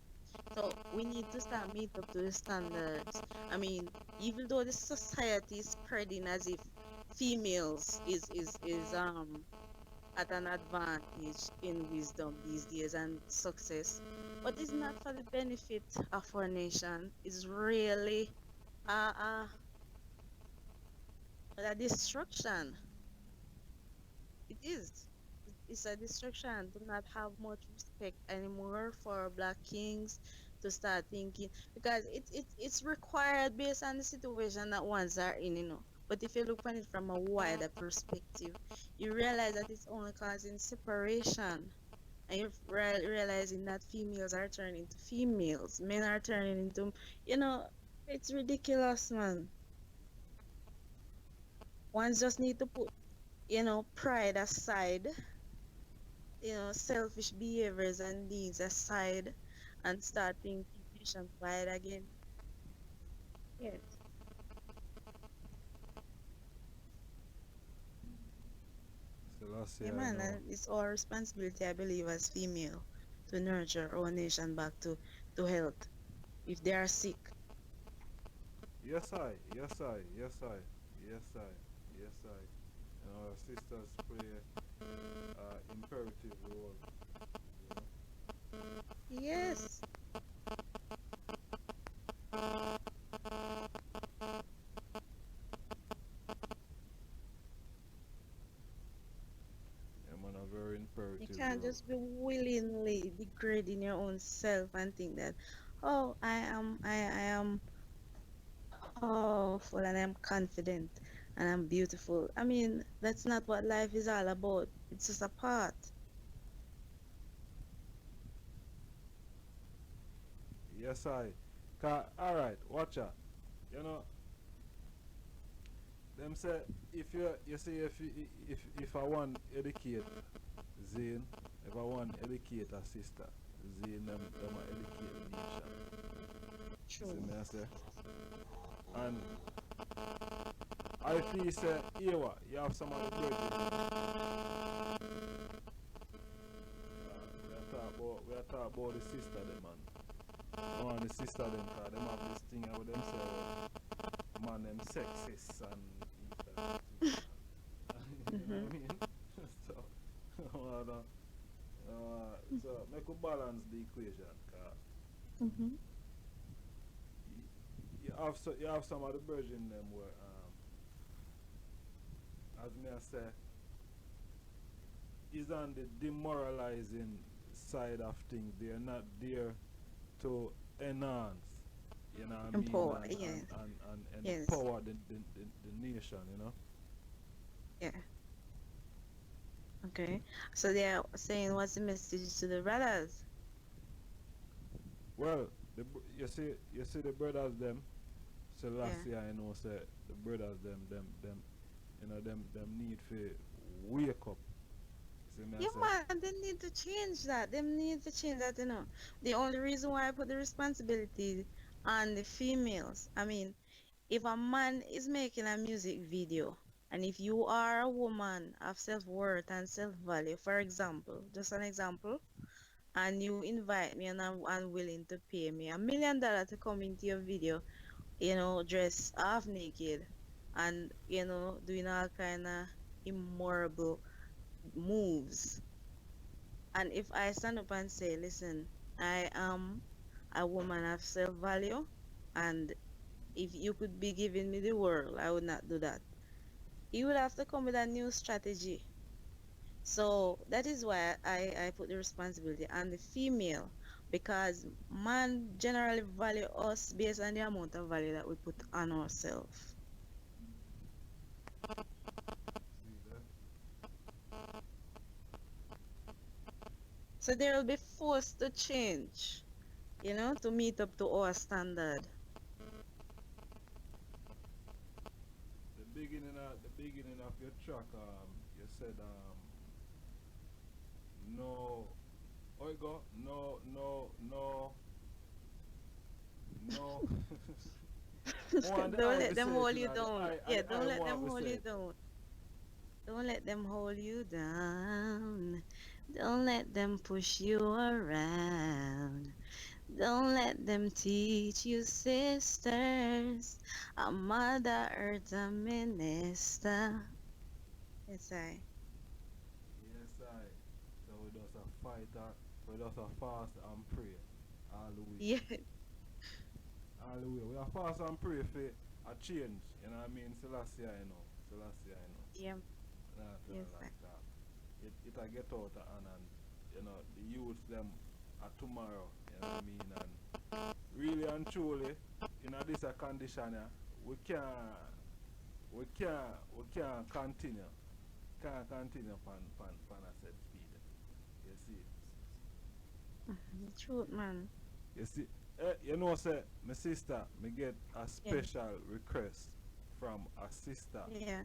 So we need to start meet up to the standards. I mean, even though the society is spreading as if females is at an advantage in wisdom these days and success, but it's not for the benefit of our nation. It's really uh, uh, a destruction. It is. It's a destruction to not have much respect anymore for black kings, to start thinking, because it's required based on the situation that ones are in, you know. But if you look at it from a wider perspective, you realize that it's only causing separation. And you're realizing that females are turning into females, men are turning into, you know, it's ridiculous, man. Ones just need to put, pride aside, selfish behaviors and needs aside, and start thinking nationwide again. Yes. Selassie, Yeah, I man, know. and it's our responsibility, I believe, as female, to nurture our nation back to health if they are sick. Yes, I. Yes, I. Yes, I. Yes, I. Yes, I. And our sisters play imperative role. You know? Yes. Yeah, man, a very You imperative can't role. just be willingly degrading your own self and think that, oh, I am powerful and I'm confident and I'm beautiful. I mean, that's not what life is all about. It's just a part. Yes, I. Alright, watch out. You know, them say you see if I want educate Zane, if I want educate a sister, Zane them a educate nation. You see True. me I say? And I feel say, Ewa, you have some of the brethren. We are talk about the sister them man. On the sister them cause them have this thing with themselves, man them sexist and each and you know Mm-hmm. what I mean? So so make we balance the equation cause Mm-hmm. you have some of the virgin them where as me I say is on the demoralizing side of things. They're not there to enhance, you know what I mean, Empower. Yes. and Yes. empower the nation, you know. Yeah. Okay. So they are saying, what's the message to the brothers? Well, you see the brothers them, so Yeah. last year I know say the brothers them you know them need to wake up. See me I Yeah, say? man, they need to change that. They need to change that, you know. The only reason why I put the responsibility on the females, I mean, if a man is making a music video, and if you are a woman of self-worth and self-value, for example, just an example, and you invite me and I'm unwilling to pay me $1 million to come into your video, dressed half naked and, doing all kind of immoral moves. And if I stand up and say, listen, I am a woman of self-value, and if you could be giving me the world, I would not do that. You would have to come with a new strategy. So that is why I put the responsibility on the female, because man generally value us based on the amount of value that we put on ourselves. See that? So they will be forced to change, to meet up to our standard. The beginning of your track you said no oh you go no one the Don't I let be them say it hold in you the down. I Yeah, I don't let them want to hold say you it. down. Don't let them hold you down. Don't let them push you around. Don't let them teach you, sisters. A mother earth a minister. Yes, I. Yes, I. So we just a fight, we just a fast and pray all the way. Yeah, All the way. We are fast and pray for a change. You know what I mean? Selassie, I know. Selassie, I know. yeah, Nah, tell yes, her I. like that. It a get out of hand and you know the youths them are tomorrow. You know what I mean? And really and truly, in a this a condition, yeah, we can't continue. Can't continue pan a set speed. You see? The truth, man. You see? You know, say, my sister, me get a Yeah, special request from a sister yeah,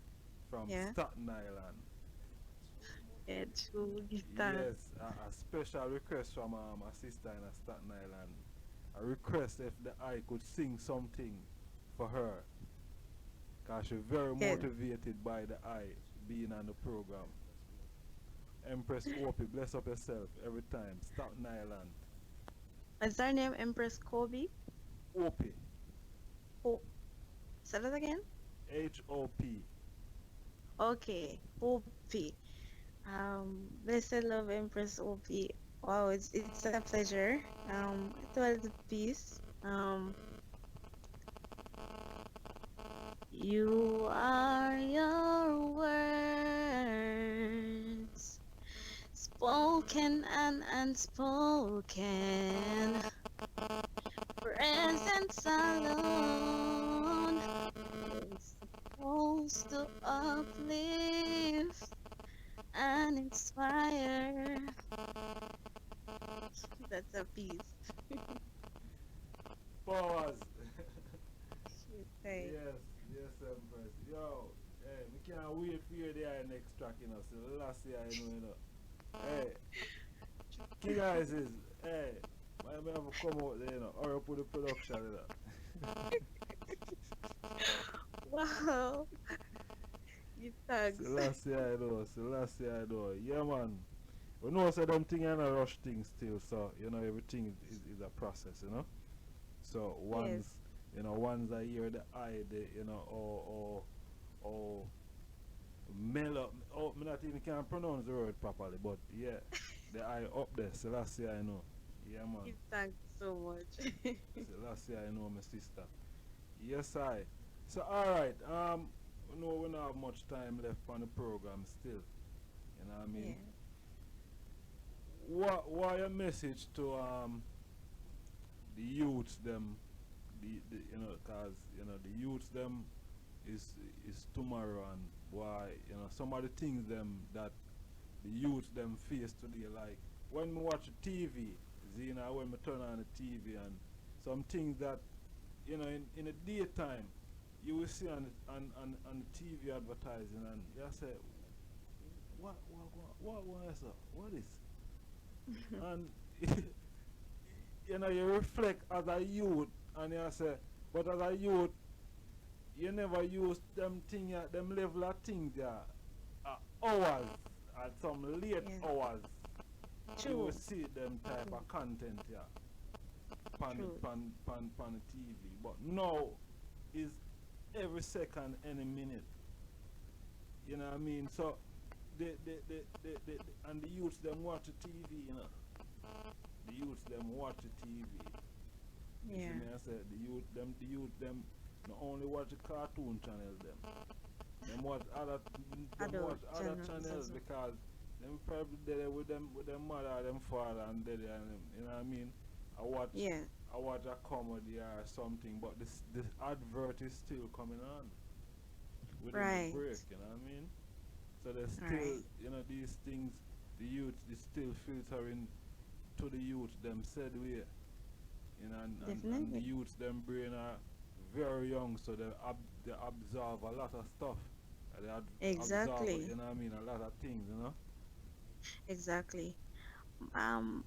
from yeah. Staten Island. Yeah, true. Give thanks. Yes, a special request from a sister in a Staten Island. A request if the I could sing something for her. Because she's very Yeah. motivated by the I being on the program. Empress Opie, bless up yourself every time. Staten Island. Is her name Empress Kobe? Opie. Oh, say that again? H-O-P. Okay, Opie. Blessed love Empress Opie. Wow, it's a pleasure. It was a piece. You are your words, spoken and unspoken, presence alone is supposed to uplift and inspire. That's a piece. Powers. You say. Yes, yes, Empress. Yo, hey, we can't wait for you there next track, you know. So last year, you know. Hey, King Eyes is, hey, I may have to come out there, you know, or put the production, you know. Wow. Give thanks. So last year, you know, so last year, you know. Yeah, man. We know, so them thing are not rush things still, so, you know, everything is a process, you know. So Yes. once I hear the I, the, you know, or mellow, oh, me not even can pronounce the word properly, but yeah, the I up there, so last year I know. Yeah, man. Give thanks so much. So last year I know my sister. Yes, I. So, alright, we know we don't have much time left on the program still. You know what I mean? Yeah. What your message to the youths them, the you know, cause you know the youths them is tomorrow, and why you know some of the things them that the youths them face today, like when we watch TV, Zena, when we turn on the TV, and some things that you know in the daytime you will see on the TV advertising, and you say what is that? What is, and you know, you reflect as a youth and you say, but as a youth, you never use them thing, them level of things there, hours, at some late Yeah. hours. You will True. see them type True. of content here, pan, True. pan the TV. But now, is every second, any minute. You know what I mean? So, and the youths them watch the TV, you know. The youths them watch the TV. You Yeah. see me, I said the youth them not only watch the cartoon channels them watch Adult other channels channels as well. because them probably there with them mother, them father and daddy, and them, you know what I mean? Yeah. I watch a comedy or something, but this advert is still coming on within Right. the break, you know what I mean? So there's still, Right. you know, these things, the youth is still filtering to the youth them said way, you know, and the Definitely. youths them brain are very young, so they absorb a lot of stuff. They absorb, Exactly. you know what I mean, a lot of things, you know. Exactly. Um,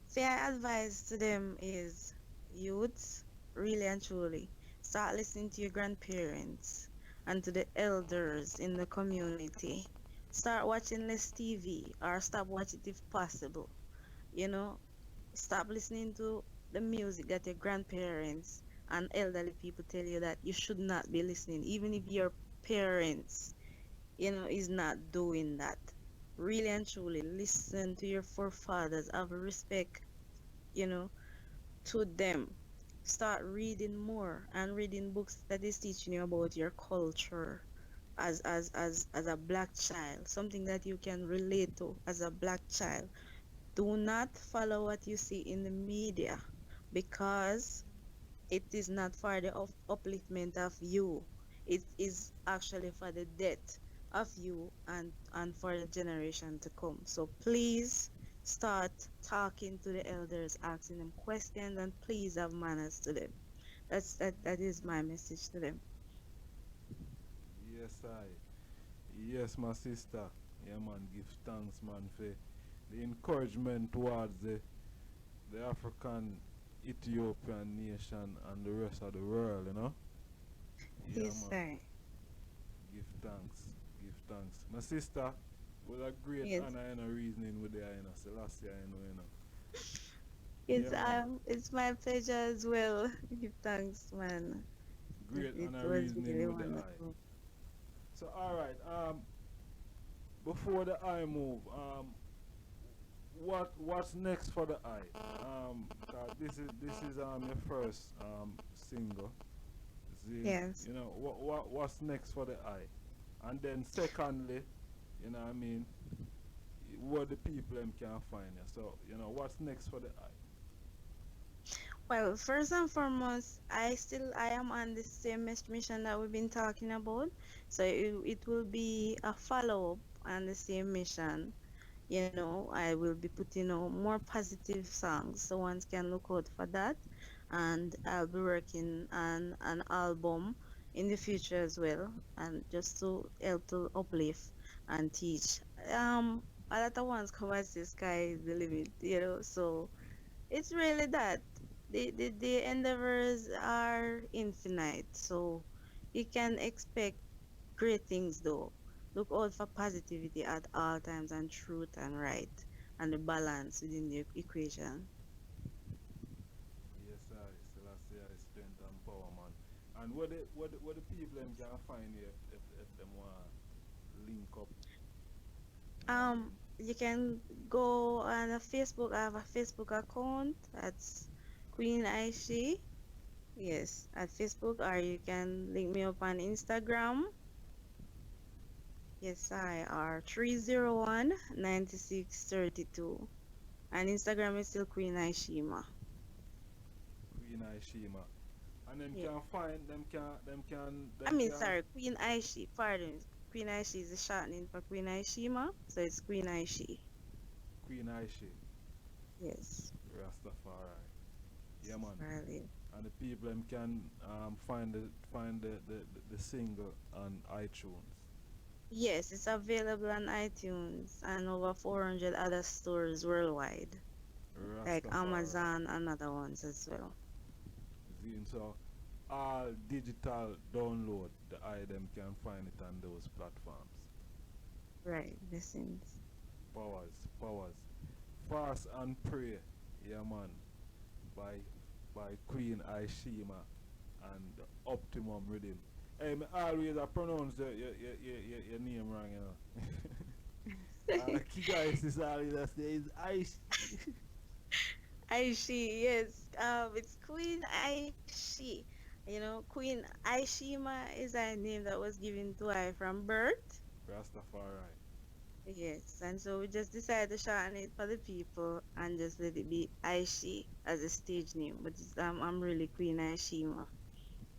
Fair advice to them is youths, really and truly, start listening to your grandparents and to the elders in the community. Start watching less TV or stop watching it if possible. You know, stop listening to the music that your grandparents and elderly people tell you that you should not be listening, even if your parents, is not doing that. Really and truly, listen to your forefathers, have respect, you know, to them. Start reading more and reading books that is teaching you about your culture as a black child, something that you can relate to as a black child. Do not follow what you see in the media because it is not for the upliftment of you. It is actually for the death of you and for the generation to come. So please start talking to the elders, asking them questions, and please have manners to them. That is my message to them. Yes, I. Yes, my sister. Yeah, man, give thanks, man, for the encouragement towards the African Ethiopian nation and the rest of the world, you know? Yeah, Yes, man. sir. Give thanks. Give thanks. My sister, with a great Yes. honor and a reasoning with the, Selassie, you know. It's Yeah, man. it's my pleasure as well. Give thanks, man. Great It honor was reasoning really with the eye. wonderful. So, alright, before the eye move, what's next for the eye? 'Cause this is your first single. See, Yes. what's next for the eye? And then secondly, what I mean, where the people them can find you. So, what's next for the eye? Well, first and foremost, I am on the same mission that we've been talking about. So it will be a follow up on the same mission. I will be putting out more positive songs, so one can look out for that. And I'll be working on an album in the future as well, and just to help to uplift and teach. A lot of ones come as the sky is the limit. So it's really that the endeavors are infinite, so you can expect great things though. Look out for positivity at all times and truth and right and the balance within the equation. Yes, I still I say I strength and power, man. And where the people them can find you if them want link up, I Um, mean. you can go on a Facebook. I have a Facebook account. That's Queen Aishi. Yes, at Facebook, or you can link me up on Instagram. Yes, I are 301 9632. And Instagram is still Queen Ishema. Queen Ishema. And them Yeah. can find I them mean, can sorry, Queen Aishi. Pardon. Queen Aishi is the shortening for Queen Ishema. So it's Queen Aishi. Queen Aishi, Yes. Rastafari. Yeah, man. Really. And the people them can find the single on iTunes. Yes, it's available on iTunes and over 400 other stores worldwide, like Rastafari. Amazon and other ones as well. Zine, so all digital download the item can find it on those platforms. Right, blessings. Powers. Fast and Pray, yeah man, by Queen Ishema and the Optimum Rhythm. Hey, me always I pronounce your name wrong, Kiga is always I say is Ice. Aishi, yes. It's Queen Aishi. Queen Aishima is a name that was given to her from birth. Rastafari. Yes, and so we just decided to shorten it for the people and just let it be Aishi as a stage name. But I'm really Queen Aishima.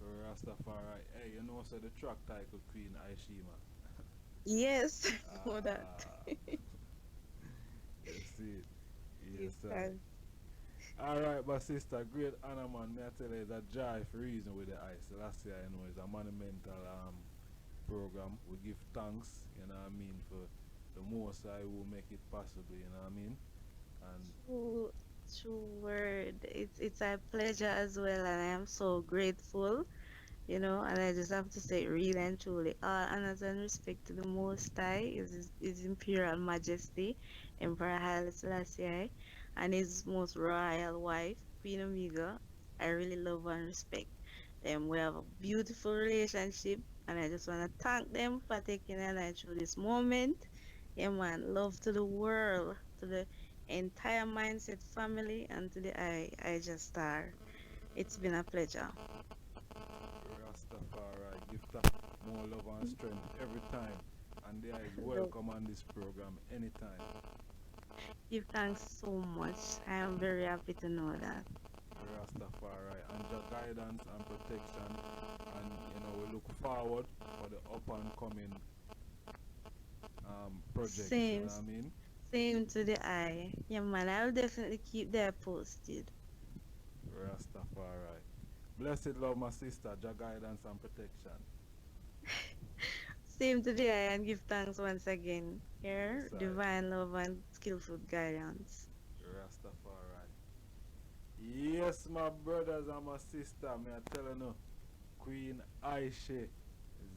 Rastafari. Hey, so the track title Queen Ishema. Yes, I know that. Ah, you see it. Yes, Yes, I. sir. Alright, but sister, great honor, man. Me I tell you, it's a joy for reason with the ice. Last year, it's a monumental program. We give thanks, what I mean, for the most I will make it possible, what I mean. And True, true word. It's a pleasure as well, and I am so grateful. And I just have to say, really and truly, all honors and respect to the Most High, His Imperial Majesty, Emperor Haile Selassie, and His most royal wife, Queen Omega. I really love and respect them. We have a beautiful relationship, and I just want to thank them for taking a night through this moment. Yeah, man. Love to the world, to the entire Mindset family, and to the I-Jah-Star. It's been a pleasure. Rastafari, give thanks, more love and strength every time. And they are Love. welcome on this program anytime. Give thanks so much. I am very happy to know that. Rastafari, and your guidance and protection. And we look forward for the up and coming project. You know Same, what I mean? same to the eye. Yeah, man. I'll definitely keep there posted. Rastafari. Blessed love, my sister, your guidance and protection. Same to the eye and give thanks once again. Here, Yes, I. divine love and skillful guidance. Rastafari. Yes, my brothers and my sister, me I telling you, Queen Aisha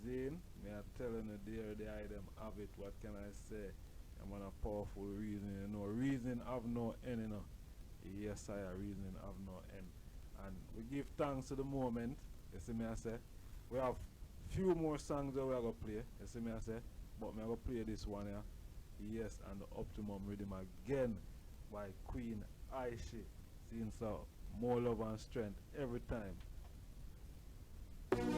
Zane, me I telling you, there they are, them have it. What can I say? I'm on a powerful reason, reason have no end, Yes, I reason have no end. And we give thanks to the moment. You see me I say, we have few more songs that we are gonna play. You see me I say, but me I gonna play this one here. Yes, and the Optimum Rhythm again by Queen Aisha. Seeing so more love and strength every time.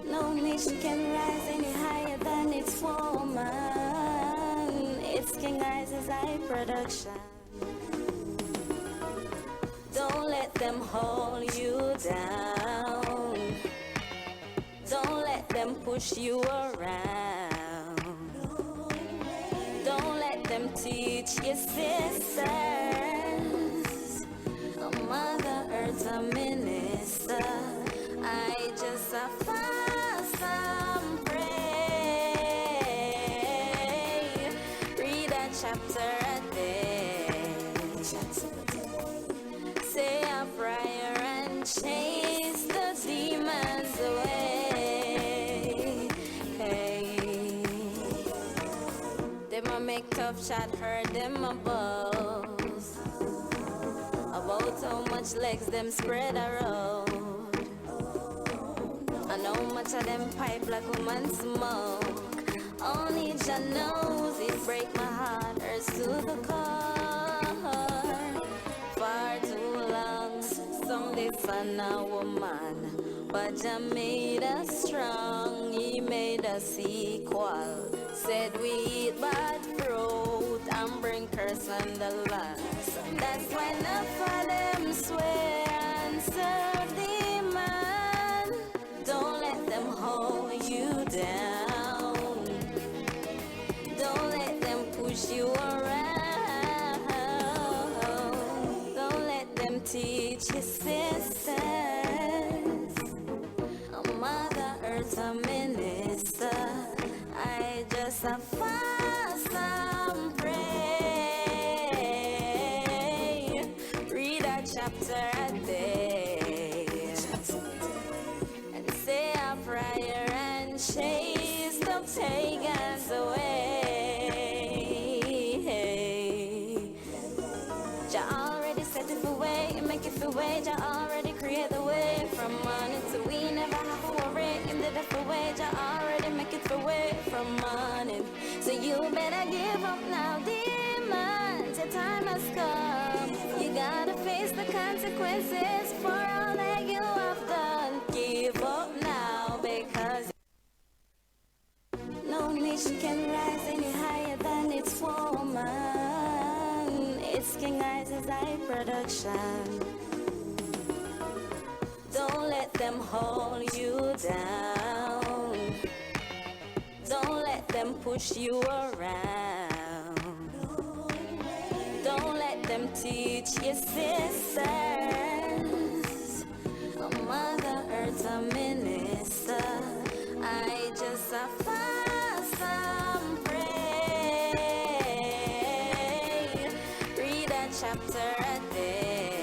No nation can rise any higher than its woman. It's King I's high production. Don't let them hold you down. Don't let them push you around. Don't let them teach your sisters. A Mother Earth's a minister. I just a fast and pray. Read a chapter a day. Say a prayer and chase the demons away. Hey. Them a make tough shot, heard them a boast about how much legs them spread around. And how much of them pipe like woman smoke. Only Jah knows it break my heart, hurts to the core. Far too long, some dishonor a woman, but Jah made us strong, He made us equal. Said we eat bad fruit and bring curse on the land. That's why enough of them swear and serve the man. Don't let them hold you down. Don't let them push you around. Don't let them teach your sisters. A Mother Earth's a minister. I just a fast and pray. Read a chapter a day. And say a prayer and chase the pagans away. Jah already set it for way and make it for way. Jah already create the way from morning to we never have to worry. In the death way, Jah already make it for way from morning. So you better give up now, demons. Your time has come. You gotta face the consequences for all that you have done. Give up now because no nation can rise any higher than its woman. It's King I's high production. Don't let them hold you down. Don't let them push you around. Don't let them teach your sisters. A Mother Earth's a minister. I just a fast and pray. Read a chapter a day.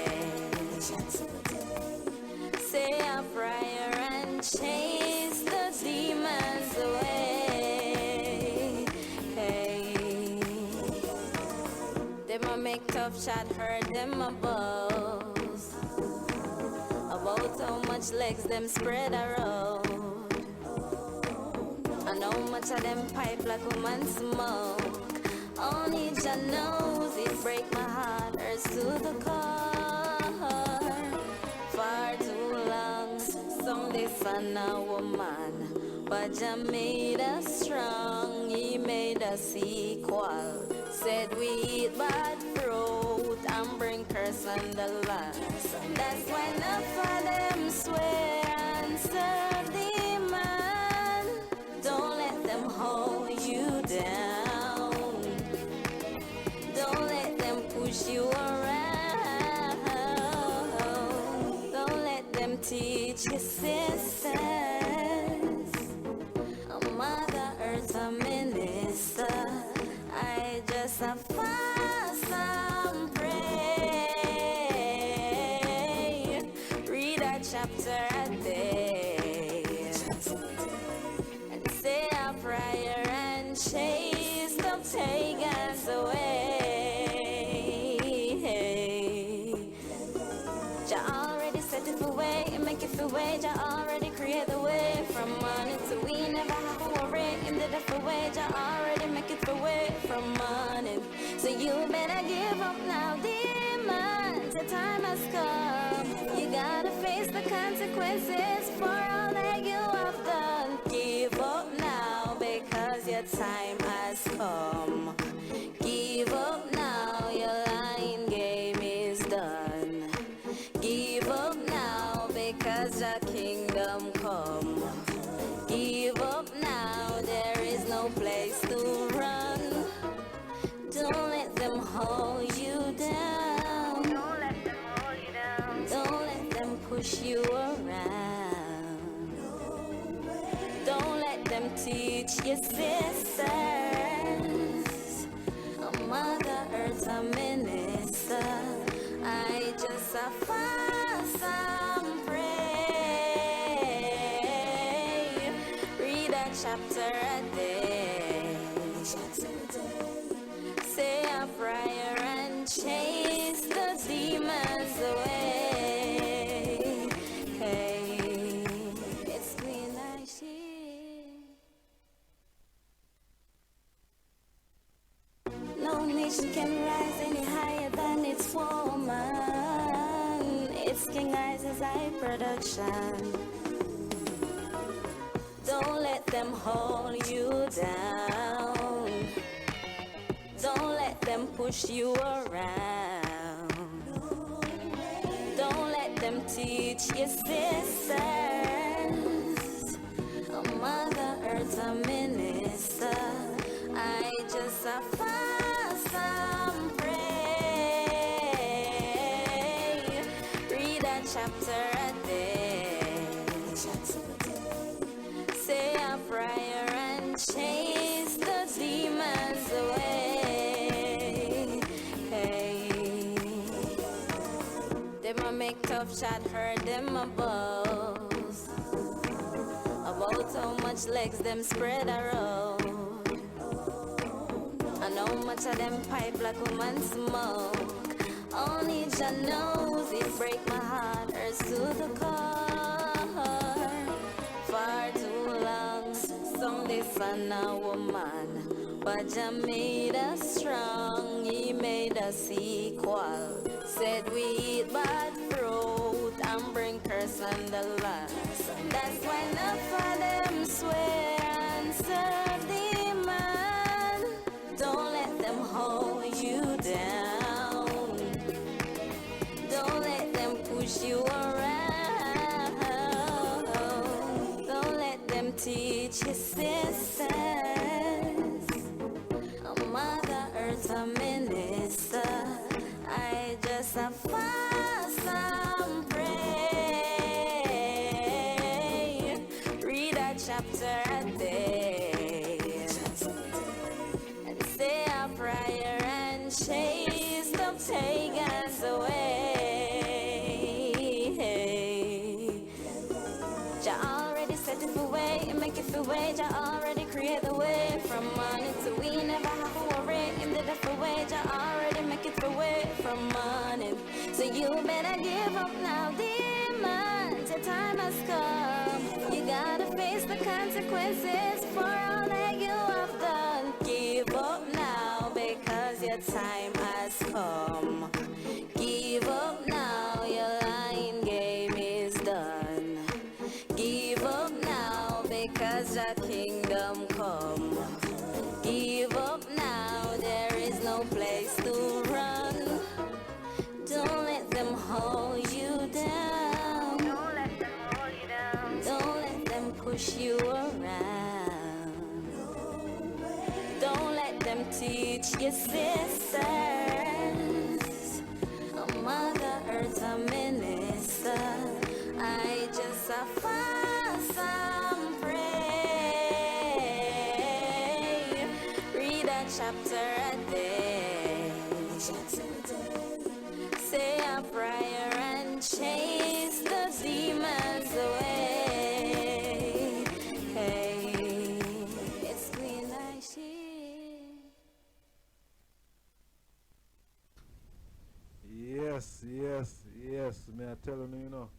Say a prayer and chase the demons away. Hey. Them a make tough shot, heard them a boast about how much legs them spread around. And how much of them pipe like woman smoke. Only Jah knows it break my heart, hurts to the core. Far too long, some son a woman, but Jah made us strong, He made us equal. Said we eat bad fruit and bring curse on the land. That's why enough of them swear and serve the man. Don't let them hold you down. Don't let them push you around. Don't let them teach your sisters. A Mother Earth, a minister. I just a fast and pray. Read a chapter a day. And say a prayer and chase the pagans away. Jah already set it away and make it away. Jah already create the way from morning to we never have to worry. In the different way, Jah already make it away from morning. So you better give up now, demons. The time has come. You gotta face the consequences for all that you have done. Give up now because your time has come. Give up now, your lying game is done. Give up now because your kingdom come. Give up now, there is no place to run. Don't let them hold you down. Don't let them hold you down. Don't let them push you around. Don't let them teach your sisters. A Mother Earth, a minister. I just a fast and pray. Read a chapter a day. Say a prayer and chase the demons away. Hey, it's Queen I-Jah. No nation can rise any higher than its woman. It's King Isaac's high production. Don't let them hold you down. Don't let them push you around. Don't let them teach your sisters. A Mother Earth, a minister. I just a fast and pray. Read a chapter a day. Say a prayer and chase the demons away. Hey, them a make tough shot, heard them a boast about how much legs them spread around. And how much of them pipe like woman smoke. Only Jah knows it break my heart, hurts to the core. Far too long, some son a woman, but Jah made us strong, He made us equal. Said we eat bad fruit and bring curse on the land. That's why enough of them swear and serve the man. Don't let them hold you down. Don't let them push you around. Don't let them teach your sisters. A Mother Earth, a minister. I just a fast and pray. Read a chapter a day. And say a prayer and chase the pagans away. Jah already set it away and make it away. Jah already create the way from morning to we never have to worry. In the different way, Jah already make it away from morning. So you better give up now, demon. consequences for all that you have done. Give up now because your time has come. Give up now, your lying game is done. Give up now because your kingdom come. Give up now, there is no place to run. Don't let them hold you down. Don't let them hold you down. Don't let them push you around. Don't let them teach your sisters. A mother earth, a minister. I just a fast and pray. Read a chapter a day. Say a prayer and chase the demons away. Hey, it's Queen I-Jah. Yes, yes, yes. Me I telling you, you know,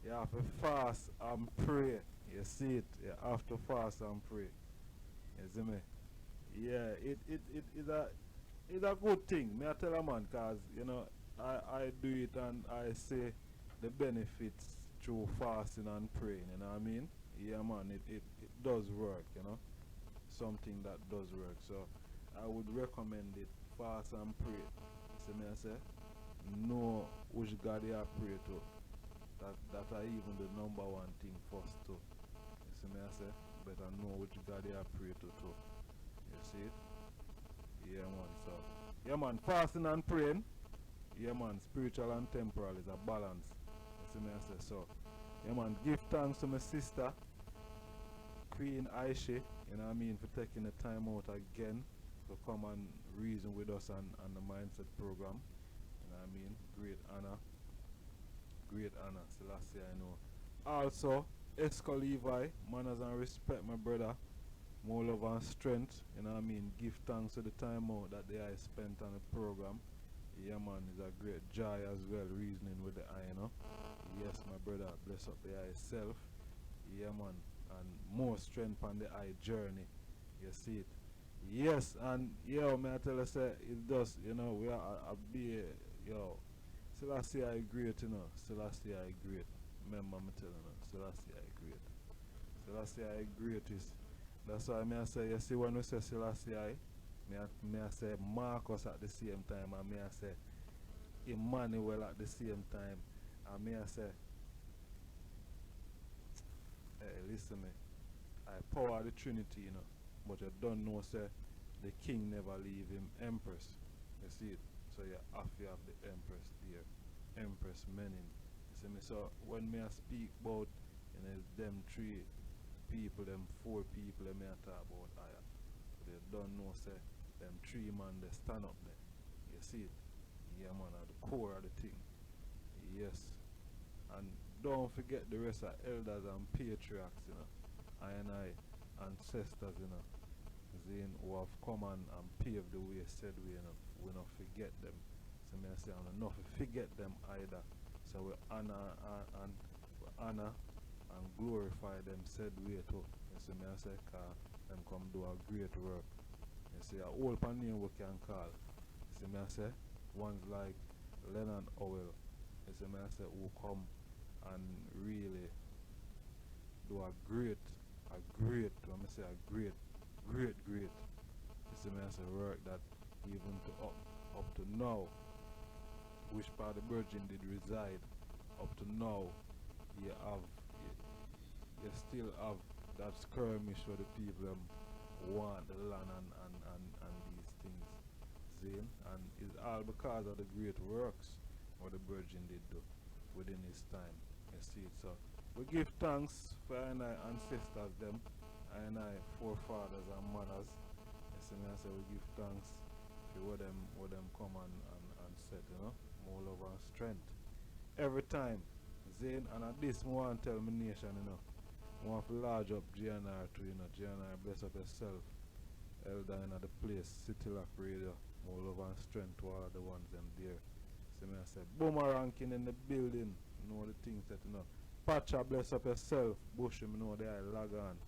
you have to fast and pray. You see it. You have to fast and pray. You see me? Yeah, it's a good thing. Me I tell a man, cause you know I do it and I say the benefits through fasting and praying. You know what I mean? Yeah, man. It does work. You know, something that does work. So I would recommend it. Fast and pray. See me I say. Know which God you pray to. That are even the number one thing first too. You see me I say? Better know which God you pray to too. You see it? Yeah man, so yeah man, fasting and praying. Yeah man, spiritual and temporal is a balance. You see me I say? So yeah man, give thanks to my sister Queen I-Jah, you know what I mean, for taking the time out again to come and reason with us on the mindset program. You know what I mean? Great honor. Great honor. Selassie, I know. Also, Esco Levi, manners and respect, my brother. More love and strength. You know what I mean? Give thanks to the time out that I spent on the program. Yeah, man, it's a great joy as well, reasoning with the eye, you know. Yes, my brother, bless up the eye self. Yeah, man, and more strength on the eye journey. You see it? Yes, and yo, may I tell you, say, it does, you know, we are a be, yo, Selassie I great, you know, Selassie I great. Remember me telling you, Selassie I great. Selassie I great is, that's why I say, you see, when we say Selassie I say Marcus at the same time, and I say Emmanuel at the same time, and I say, hey, listen me, I power the Trinity, you know. But you don't know, say, the king never leave him empress. You see it? So you have to have the empress there. Empress Menin. You see me? So when me I speak about, you know, them three people, them four people, me I talk about higher. But you don't know, say, them three man, they stand up there. You see it? Yeah, man, at the core of the thing. Yes. And don't forget the rest of elders and patriarchs, you know. I ancestors, you know. Zane who have come and paved the way, said we, you know, we not forget them. So me I say, I'm not forget them either. So we honor and glorify them, said way too. You see me I say, cause them come do a great work. You see, a whole pan name we can call. You see me I say, ones like Lennon Owell. You see me I say, who come and really do a great, when I say a great, you see me as a work that even to up to now, which part of the Virgin did reside, up to now, you still have that skirmish where the people want the land and these things, see? And it's all because of the great works what the Virgin did do within his time, you see it. So we give thanks for our ancestors them, our forefathers and mothers. You see me I say we give thanks for what them come and set, you know, more love and strength. Every time, Zane, and at this I want to tell my nation, you know, I want to large up GNR too, you know, GNR bless up yourself. Elder in the place, City Lock Radio, more love and strength to all of the ones them there. See me I say, boomeranging in the building, you know the things that you know. Patcha bless up yourself, Bush, you know they are log on.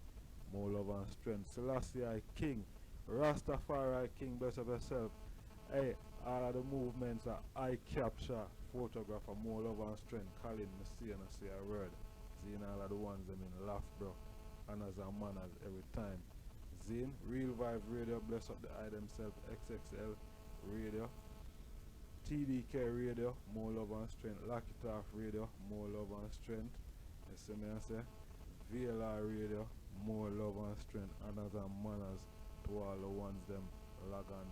more love and strength. Selassie I King, Rastafari King, best of yourself. Hey, all of the movements are I capture, photographer, more love and strength. Colin, me see and I say a word. Zine all of the ones them in laugh, bro. Honors and manners every time. Zine, Real Vibe Radio, bless up the eye themselves. XXL Radio, TDK Radio, more love and strength. Lock It Off Radio, more love and strength. You see me I say? VLR Radio, more love and strength. Honors and manners to all the ones them log on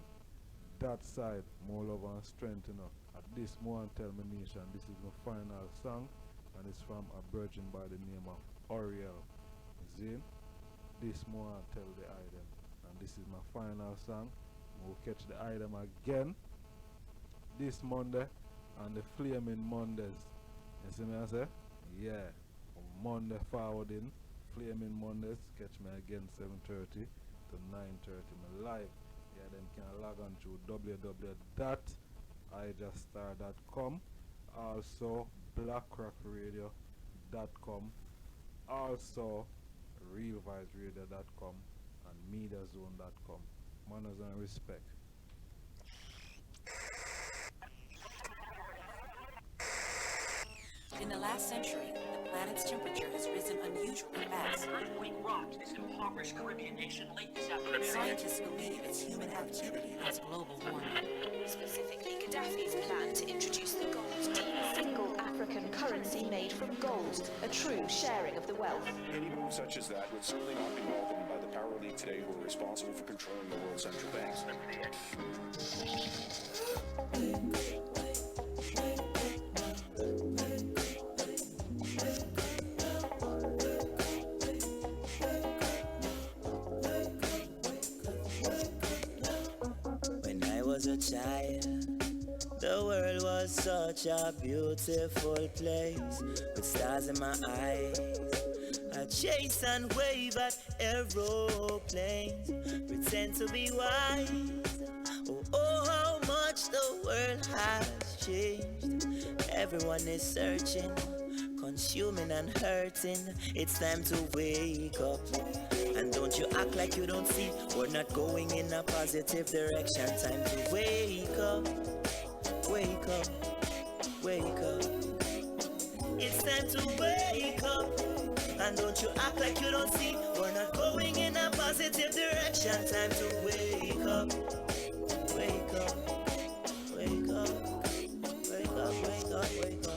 that side, more love and strength, you know. At this moment, tell me nation, this is my final song, and it's from a virgin by the name of Oriel. Zine, this moment tell the item, and this is my final song. We'll catch the item again this Monday, and the Flaming Mondays. You see me I say? Yeah, Monday forwarding, Flaming Mondays. Catch me again 7:30 to 9:30, my live. Yeah, them can log on to www.ijahstar.com, also blackrokradio.com, also realvibesradio.com, and mediazone.com. Manners and respect. In the last century, the planet's temperature has risen unusually fast. An earthquake rocked this impoverished Caribbean nation late this afternoon. Scientists believe it's human activity that's global warming. Specifically, Gaddafi's plan to introduce the gold deal, a single African currency made from gold, a true sharing of the wealth. Any move such as that would certainly not be welcomed by the power elite today who are responsible for controlling the world's central banks. When I was a child, the world was such a beautiful place, with stars in my eyes. I chase and wave at aeroplanes, pretend to be wise. Oh, how much the world has changed. Everyone is searching, consuming and hurting. It's time to wake up. And don't you act like you don't see, we're not going in a positive direction. Time to wake up, wake up, wake up. It's time to wake up. And don't you act like you don't see, we're not going in a positive direction. Time to wake up, wake up, wake up, wake up, wake up, wake up.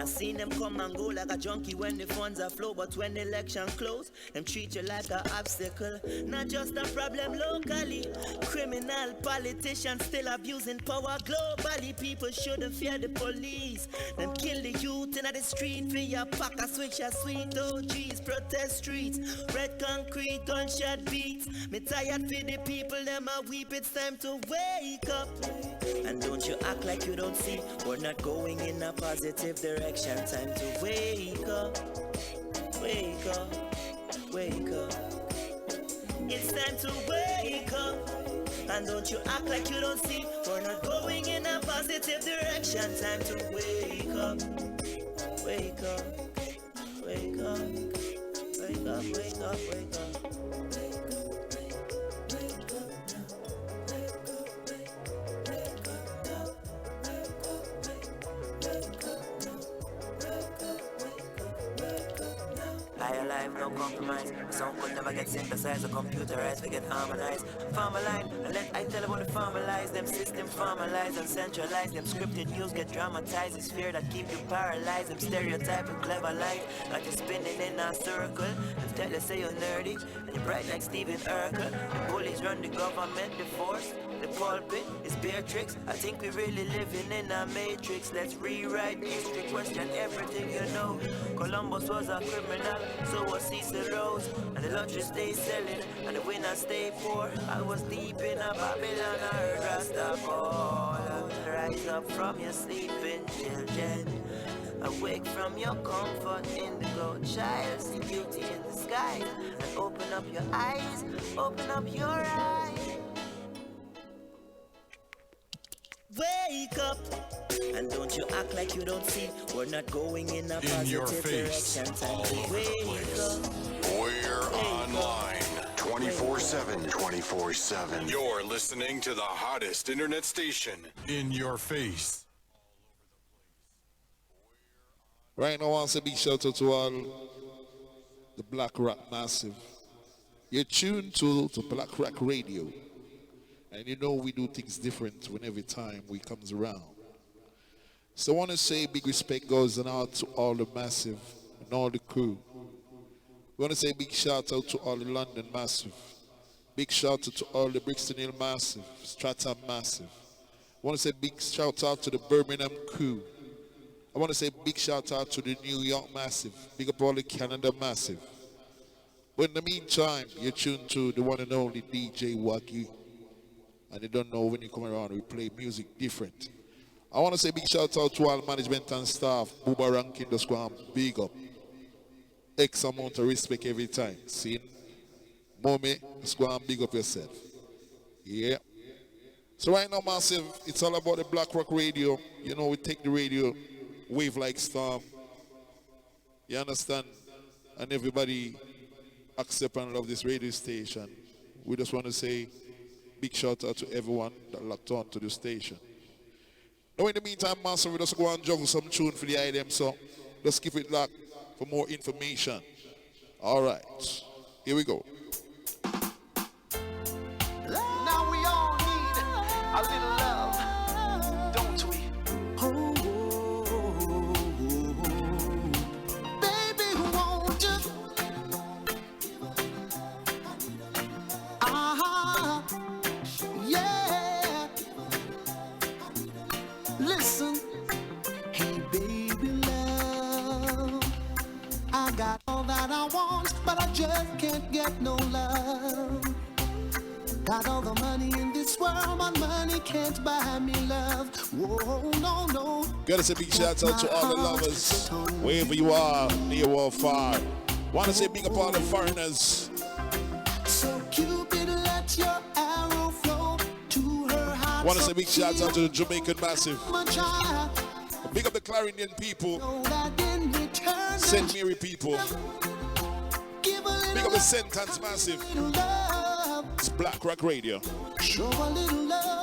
Seen them come and go like a junkie when the funds are flow, but when the election close, them treat you like an obstacle. Not just a problem locally, criminal politicians still abusing power globally. People shouldn't fear the police. Them kill the youth in the street for your pack a switch a sweet OGs. Protest streets, red concrete, gunshot beats. Me tired for the people, them a weep. It's time to wake up. And don't you act like you don't see, we're not going in a positive direction. Time to wake up, wake up, wake up. It's time to wake up. And don't you act like you don't see, we're not going in a positive direction. Time to wake up, wake up, wake up, wake up, wake up, wake up. Higher life, no compromise. Sound could never get synthesized or computerized, we get harmonized. Farmer line, and let I tell about the farmer lies. Them system formalized and centralized. Them scripted news get dramatized. It's fear that keep you paralyzed. Them stereotype and clever light, like you're spinning in a circle. Them tell you say you're nerdy, and you're bright like Stephen Urkel. The bullies run the government, the force. The pulpit is Beatrix. I think we really living in a matrix. Let's rewrite history, question everything you know. Columbus was a criminal, so was Cicero's. And the luxury stay selling, and the winners stay poor. I was deep in a Babylon, I heard Rastafari. out, rise up from your sleeping children. Awake from your comfort in the go, child, see beauty in the sky. And open up your eyes, open up your eyes. Wake up, and don't you act like you don't see. We're not going in a positive direction. Time to wake up. We're online 24/7, 24/7. You're listening to the hottest internet station in your face. Right now, I want to say big shout out to all the Blackrok Massive. You're tuned to Blackrok Radio. And you know we do things different when every time we comes around. So I want to say big respect goes out to all the Massive and all the crew. We want to say big shout out to all the London Massive. Big shout out to all the Brixton Hill Massive, Stratham Massive. I want to say big shout out to the Birmingham crew. I want to say big shout out to the New York Massive. Big up all the Canada Massive. But in the meantime, you're tuned to the one and only DJ Waggy. And you don't know when you come around, we play music different. I want to say big shout out to all management and staff. Booba Rankin, the squad, big up. X amount of respect every time. See? Mommy, the squad, big up yourself. Yeah. So right now, Massive, it's all about the Blackrok Radio. You know, we take the radio, wave like storm. You understand? And everybody accept and love this radio station. We just want to say big shout out to everyone that locked on to the station. Now in the meantime, Master, we just go and juggle some tune for the item, so let's keep it locked for more information. All right, here we go. Now we all need a little love, don't we? Baby, won't you? Yeah. Listen, hey baby love, I got all that I want, but I just can't get no love. Got all the money in this world, but money can't buy me love. Whoa, no, no. Gotta say big shout out to all the lovers, wherever you are, near or far. Wanna say big up all the foreigners. So Cupid, let your arrow flow to her heart. Wanna say big shout out to the Jamaican Massive. Big up the Clarendon people, St. Mary people. Big up the St. Anne's Massive. It's Blackrok Radio. Show a little love.